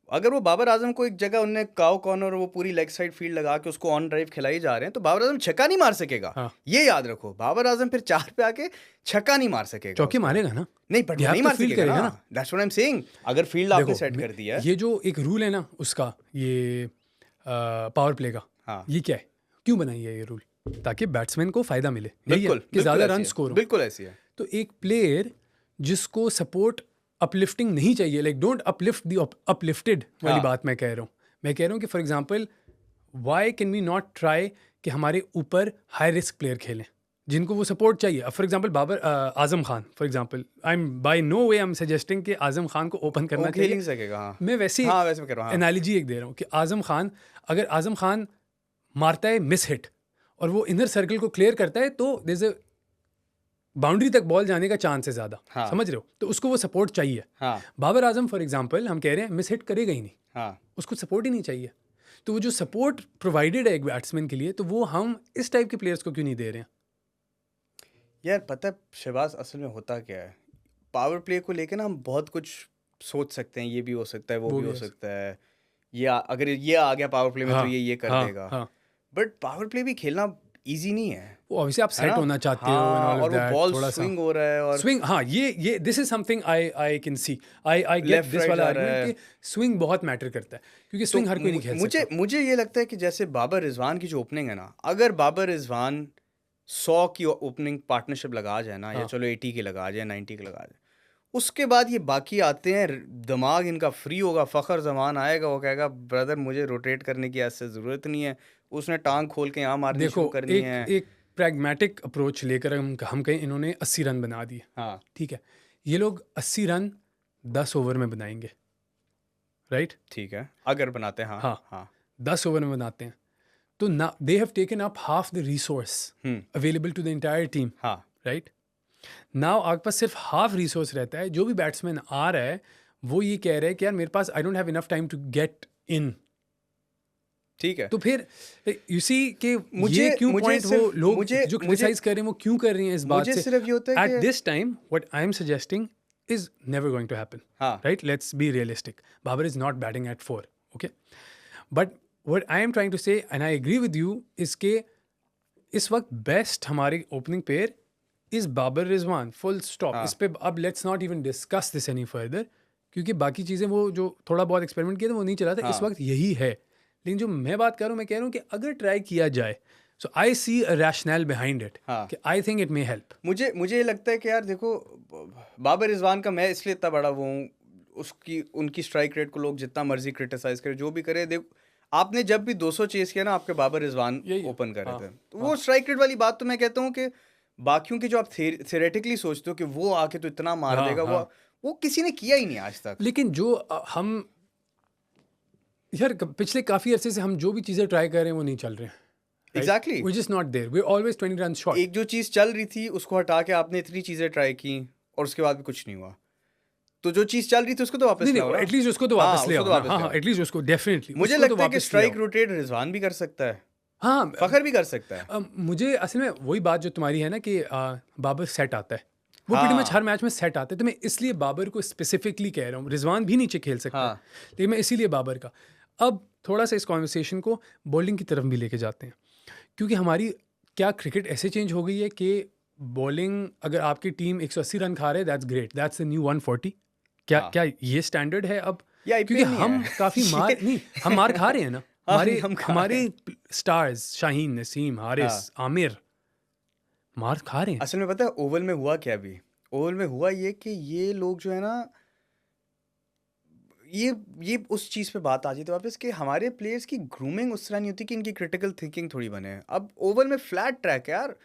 अगर वो बाबर आजम को एक जगह उनने काव कॉर्नर, वो पूरी लेग साइड फील्ड लगा के उसको ऑन ड्राइव खिलाई जा रहे हैं, तो बाबर आजम छक्का नहीं मार सकेगा। हाँ, ये याद रखो, बाबर आजम फिर 4 पे आके छक्का नहीं मार सकेगा चौके उसको। मारेगा ना, नहीं, पर वो गैप नहीं तो मार फील सकेगा करेगा ना, ना। That's what I am saying. अगर फील्ड आपने देखो सेट कर दिया है, ये जो एक रूल है ना उसका, ये पावर प्ले का, हाँ ये क्या है, क्यों बनाई है ये रूल? ताकि बैट्समैन को फायदा मिले, यही है बिल्कुल कि बिल्कुल ज्यादा ऐसी रन है, स्कोर हो। बिल्कुल ऐसी है। तो एक प्लेयर जिसको सपोर्ट अपलिफ्टिंग नहीं चाहिए, like don't uplift the uplifted वाली हाँ बात मैं कह रहा हूँ। मैं कह रहा हूँ कि for example why can we not try कि हमारे ऊपर हाई रिस्क प्लेयर खेलें जिनको वो सपोर्ट चाहिए। For example Babar Azam Khan, for example I am by no way I am suggesting कि आजम खान को ओपन करना वो खेल चाहिए। नहीं सकेगा। हाँ मैं वैसे हाँ वैसे मैं कर रहा हूँ। हाँ एनालॉजी एक दे रहा हूँ कि आजम खान, अगर आजम खान मारता है मिस हिट और वो इनर सर्कल को क्लियर करता है, तो देयर इज अ बाउंड्री तक बॉल जाने का चांस है ज़्यादा, हाँ समझ रहे हो? तो उसको वो सपोर्ट चाहिए। हाँ बाबर आजम फॉर एग्जांपल हम कह रहे हैं मिस हिट करेगा ही नहीं, हाँ उसको सपोर्ट ही नहीं चाहिए। तो वो जो सपोर्ट प्रोवाइडेड है एक बैट्समैन के लिए, तो वो हम इस टाइप के प्लेयर्स को क्यों नहीं दे रहे हैं? यार पता है शहबाज, असल में होता क्या है, पावर प्ले को लेके ना हम बहुत कुछ सोच सकते हैं, ये भी हो सकता है, वो भी हो सकता है, अगर ये आ गया पावर प्ले में तो ये कर हाँ देगा, हाँ, बट पावर प्ले भी खेलना इजी नहीं है, वो ऑब्वियसली आप है सेट ना? होना चाहते हो हाँ, एंड ऑल ऑफ और वो दैट, बॉल थोड़ा सा स्विंग हो रहा है और स्विंग, हाँ ये this is something I can see, I get left this right वाला जा रहा आर्गुमेंट है। कि स्विंग बहुत मैटर करता है, क्योंकि तो स्विंग हर कोई नहीं खेल मुझे सकता। मुझे ये लगता है कि जैसे बाबर रिजवान की जो ओपनिंग है ना, अगर बाबर रिजवान 100 की ओपनिंग पार्टनरशिप लगा जाए ना, या हाँ, चलो 80 की लगा जाए, 90 की लगा जाए, उसके बाद ये बाकी आते हैं, दिमाग इनका फ्री होगा, फ़खर जमान आएगा, वो कहेगा ब्रदर मुझे रोटेट करने की ऐसे ज़रूरत नहीं है, उसने टांग खोल के यहाँ मारनी शुरू देखो करनी एक है। एक प्रैग्मेटिक अप्रोच लेकर हम कहें इन्होंने 80 रन बना दिए, हाँ ठीक है, ये लोग 80 रन 10 ओवर में बनाएंगे, राइट? ठीक है, अगर बनाते हैं, हाँ हाँ, हाँ 10 ओवर में बनाते हैं, तो ना they have taken up half the resource available to the entire team, हाँ राइट? नाउ आपके पास सिर्फ हाफ रिसोर्स रहता है, जो भी बैट्समैन आ रहा है वो ये कह रहा है कि यार मेरे पास I don't have enough time to get in. ठीक है। तो फिर यू सी कि मुझे ये क्यों मुझे पॉइंट वो सिर्फ लोग मुझे जो मुझे क्रिटिसाइज कर रहे हैं वो क्यों कर रही हैं इस बात मुझे से? सिर्फ ये होता है एट कि this time what I am suggesting is never going to happen. हाँ Right? Let's be realistic. Babar is not batting at 4. Okay. But what I am trying to say, and I agree with you, is कि इस वक्त best हमारे opening pair is Babar Rizwan, full stop. हाँ इस पे अब let's not even discuss this any further, क्योंकि बाकी चीज़ें वो जो थोड़ा बहुत एक्सपेरिमेंट किए थे वो नहीं चला था। इस हाँ वक्त यही है। लेकिन जो मैं बात कर रहा हूँ, मैं कह रहा हूँ कि अगर ट्राई किया जाए, सो आई सी अ रैशनल बिहाइंड इट, हाँ कि I think it may help. मुझे ये लगता है कि यार देखो, बाबर रिजवान का मैं इसलिए इतना बड़ा वो हूँ, उसकी उनकी स्ट्राइक रेट को लोग जितना मर्जी क्रिटिसाइज करे, जो भी करे, देखो आपने जब भी 200 चेस किया ना, आपके बाबर रिजवान यही है। ओपन कर रहे हाँ, थे, तो वो स्ट्राइक रेट वाली बात तो मैं कहता हूँ कि बाकियों की जो आप थ्योरेटिकली सोचते हो कि वो आके तो इतना मार हाँ, देगा, हाँ। वो किसी ने किया ही नहीं आज तक। लेकिन जो हम यार पिछले काफ़ी अरसे से हम जो भी चीज़ें ट्राई कर रहे हैं वो नहीं चल रहे हैं। Exactly We're just not there. We're always 20 runs short. एक जो चीज़ चल रही थी उसको हटा के आपने इतनी चीज़ें ट्राई की और उसके बाद भी कुछ नहीं हुआ, तो जो चीज़ चल रही थी उसको तो वापस नहीं लाओ ना। एटलीस्ट उसको तो हाँ, वापस ले उसको आओ तो ना। वापस हाँ ले हाँ आओ। एटलीस्ट उसको डेफिनेटली मुझे लगता है कि स्ट्राइक रोटेट रिजवान भी कर सकता है, हाँ फखर भी कर सकता है। मुझे असल में वही बात जो तुम्हारी है ना कि बाबर सेट आता है, वो pretty much हाँ हर मैच में सेट आता है, तो मैं इसलिए बाबर को स्पेसिफिकली कह रहा हूँ। रिजवान भी नीचे खेल सकता है, हाँ लेकिन मैं इसीलिए बाबर का। अब थोड़ा सा इस कॉन्वर्सेशन को बॉलिंग की तरफ भी लेके जाते हैं, क्योंकि हमारी क्या क्रिकेट ऐसे चेंज हो गई है कि बॉलिंग अगर आपकी टीम 180 रन खा रहे हैं that's great, that's the new 140? क्या हाँ क्या ये स्टैंडर्ड है अब? ये क्योंकि आईपीएल नहीं हम है काफ़ी मार नहीं, हम मार खा रहे हैं ना। हाँ हमारे नहीं हम खा रहे हमारे हैं स्टार्स शाहीन, नसीम, हारिस, हाँ आमिर मार खा रहे हैं। असल में पता है ओवल में हुआ क्या भी ओवल में हुआ ये कि ये लोग जो है ना ये उस चीज़ पे बात आ जाती है वापस कि हमारे प्लेयर्स की ग्रूमिंग उस तरह नहीं होती कि इनकी क्रिटिकल थिंकिंग थोड़ी बने। अब ओवल में फ्लैट ट्रैक है यार,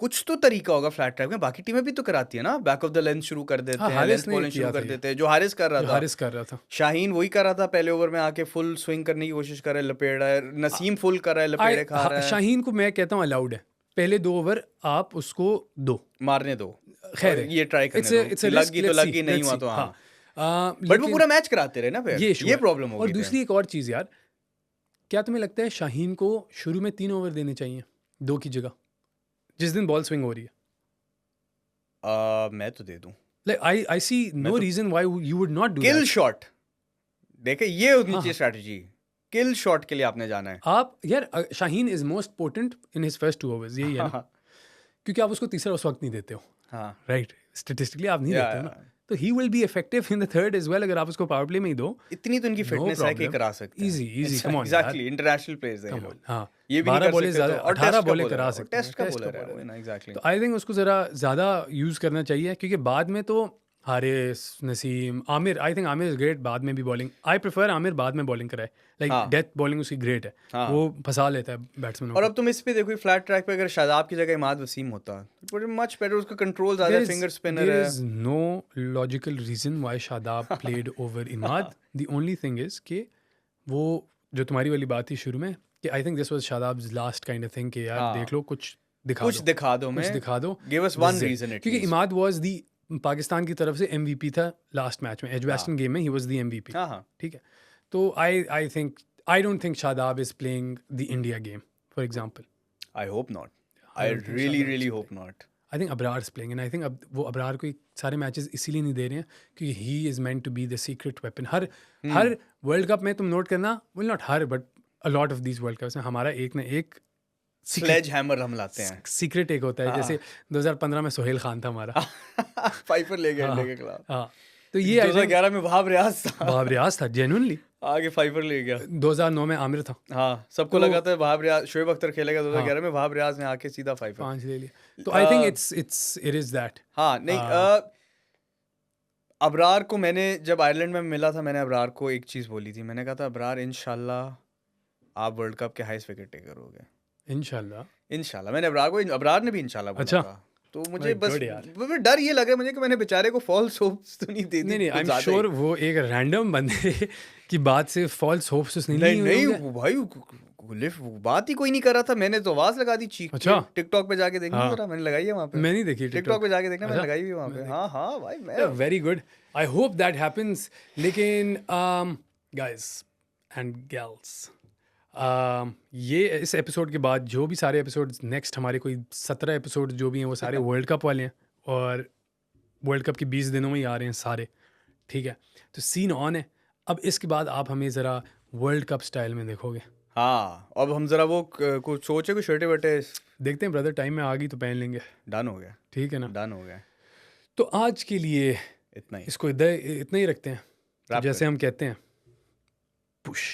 कुछ तो तरीका होगा फ्लैट ट्रैक में, बाकी टीमें भी तो कराती है ना, बैक ऑफ द लेंथ शुरू कर हाँ, देते हैं, लेंथ हारिस ने बॉलिंग शुरू किया था कर ये, देते हैं, जो हारिस कर रहा जो था। हारिस कर रहा था। शाहीन वही कर रहा था, पहले ओवर में आके फुल स्विंग करने की कोशिश कर रहा है, लपेड़ा है, नसीम फुल कर रहा है, लपेड़े खा रहा है। शाहीन को मैं कहता हूँ अलाउड है, पहले 2 ओवर आप उसको दो, मारने दो खैर और है, ये ट्राई करने दो इट्स कि अ लग रिस्क, गई तो लग गई, नहीं हुआ तो हाँ। हाँ। बट वो लेकिन पूरा मैच कराते रहे ना, फिर ये इशू ये है। प्रॉब्लम हो और गई थी। दूसरी एक और चीज़ यार, क्या तुम्हें लगता है शाहीन को शुरू में 3 ओवर देने चाहिए 2 की जगह, जिस दिन बॉल स्विंग हो रही है? मैं तो दे दूं, लाइक आई सी मैं नो तो reason why you would not do kill that. Shot देखे, ये होनी हाँ चाहिए हाँ, स्ट्रैटेजी, किल शॉट के लिए आपने जाना है। आप यार Shaheen is most potent in his first 2 overs, यही है ना, हाँ क्योंकि आप उसको तीसरा उस वक्त नहीं देते हो, हाँ राइट? स्टेटिस्टिकली आप नहीं या देते हो ना, तो he will be effective in the third as well, अगर आप उसको पावर प्ले में ही दो। इतनी तो इनकी नो फिटनेस है कि प्रॉब्लम, करा सकते हैं। इजी इजी, कम ऑन यार, एग्जैक्टली इंटरनेशनल प्लेयर्स हैं ये कम ऑन। लोग, हाँ, ये भी नहीं 12 कर बॉलें सकते ज़्यादा, तो, और 18 टेस्ट का बॉलें बॉलर है, करा और सकते हैं, टेस्ट का टेस्ट का बॉलर है बॉलर वो है। ना, एग्जैक्टली। तो आई थिंक उसको ज़रा ज़्यादा यूज़ करना चाहिए, क्योंकि बाद में तो Haris, Naseem, Aamir, I think Aamir is great बाद में भी बॉलिंग, आई प्रेफर आमिर बाद में बॉलिंग कराए, लाइक हाँ डेथ बॉलिंग उसकी ग्रेट है, हाँ। वो फंसा लेता है बैट्समैनों और को। अब तुम इस पे देखो, फ्लैट ट्रैक पे अगर शादाब की जगह इमाद वसीम होता, मच बेटर, उसका कंट्रोल ज्यादा है, फिंगर स्पिनर देयर है। Is no logical reason why Shadab played over Imad. The only thing is कि वो जो तुम्हारी वाली बात थी शुरू में, कि I think this was Shadab's last kind of thing, कि यार देख हाँ लो, कुछ दिखा कुछ दो, दिखा दो, कुछ मैं दिखा दो, give us this one is it. Reason क्योंकि at least. Imad was the Pakistan की तरफ से एमवीपी था लास्ट मैच में, हाँ एजबास्टन गेम में ही वाज द एमवीपी, हाँ हाँ ठीक है? तो आई don't think Shadab is playing the India game, for example. I hope not, I I don't think really Shadab really is, hope not. I think Abrar is playing, and I think अब वो अबरार को सारे matches इसीलिए नहीं दे रहे हैं क्योंकि he is meant to be the secret weapon. हर हम्म हर वर्ल्ड कप में तुम नोट करना, विल नॉट हर but a lot of these world cups में हमारा एक ना एक सीक्रेट, स्लेज हैमर हम लाते हैं। सीक्रेट एक होता है। जैसे 2015 में सोहेल खान था हमारा। फाइफर ले गया हाँ इंडिया हाँ के खिलाफ। हाँ, तो ये आई थिंक 2011 में वहाब रियाज था, वहाब रियाज था जेन्युइनली। आगे फाइफर ले गया। 2009 में आमिर था, हाँ सबको तो लगा था वहाब रियाज, शोएब अख्तर खेलेगा हाँ 2011 में, वहाब रियाज ने आके सीधा फाइफर। 5 ले लिया। तो I think it is that. हाँ नहीं अबरार को मैंने जब आयरलैंड में मिला था, मैंने अबरार को एक चीज़ बोली थी, मैंने कहा था अबरार इंशाल्लाह आप वर्ल्ड कप के हाईएस्ट विकेट टेकर होगे, इंशाल्लाह। इंशाल्लाह। मैंने अबरार ने भी इंशाल्लाह बोला अच्छा, था। तो मुझे वेरी बस गुड यार। डर ये लग रहा है मुझे कि मैंने बेचारे को फॉल्स होप्स तो नहीं दे दी नहीं नहीं, आई कुछ एम ज़्यादा ही। श्योर वो एक रैंडम बंदे की बात से फॉल्स होप्स नहीं नहीं नहीं नहीं होंगे। वो भाई लिफ्ट बात ही कोई नहीं कर रहा था, मैंने तो आवाज़ लगा दी चीख के। अच्छा। टिकटॉक पे जाके देखना हाँ, जरा, मैंने लगाई है वहाँ पे। मैं नहीं देखी टिकटॉक पे जाके देखना, मैंने अच्छा, लगाई हुई है वहाँ पे। हाँ हाँ भाई मैं very good, I hope that happens. लेकिन गाइस एंड गर्ल्स, ये इस एपिसोड के बाद जो भी सारे एपिसोड्स नेक्स्ट हमारे कोई 17 एपिसोड जो भी हैं वो सारे वर्ल्ड कप वाले हैं, और वर्ल्ड कप के 20 दिनों में ही आ रहे हैं सारे, ठीक है? तो सीन ऑन है। अब इसके बाद आप हमें ज़रा वर्ल्ड कप स्टाइल में देखोगे। हाँ अब हम जरा वो कुछ सोचे कुछ शर्टे वटे देखते हैं ब्रदर, टाइम में आ गई तो पहन लेंगे, डन हो गया, ठीक है ना? डन हो गया, तो आज के लिए इतना ही इसको इतना ही रखते हैं, तो Wrap जैसे करें। हम कहते हैं पुश।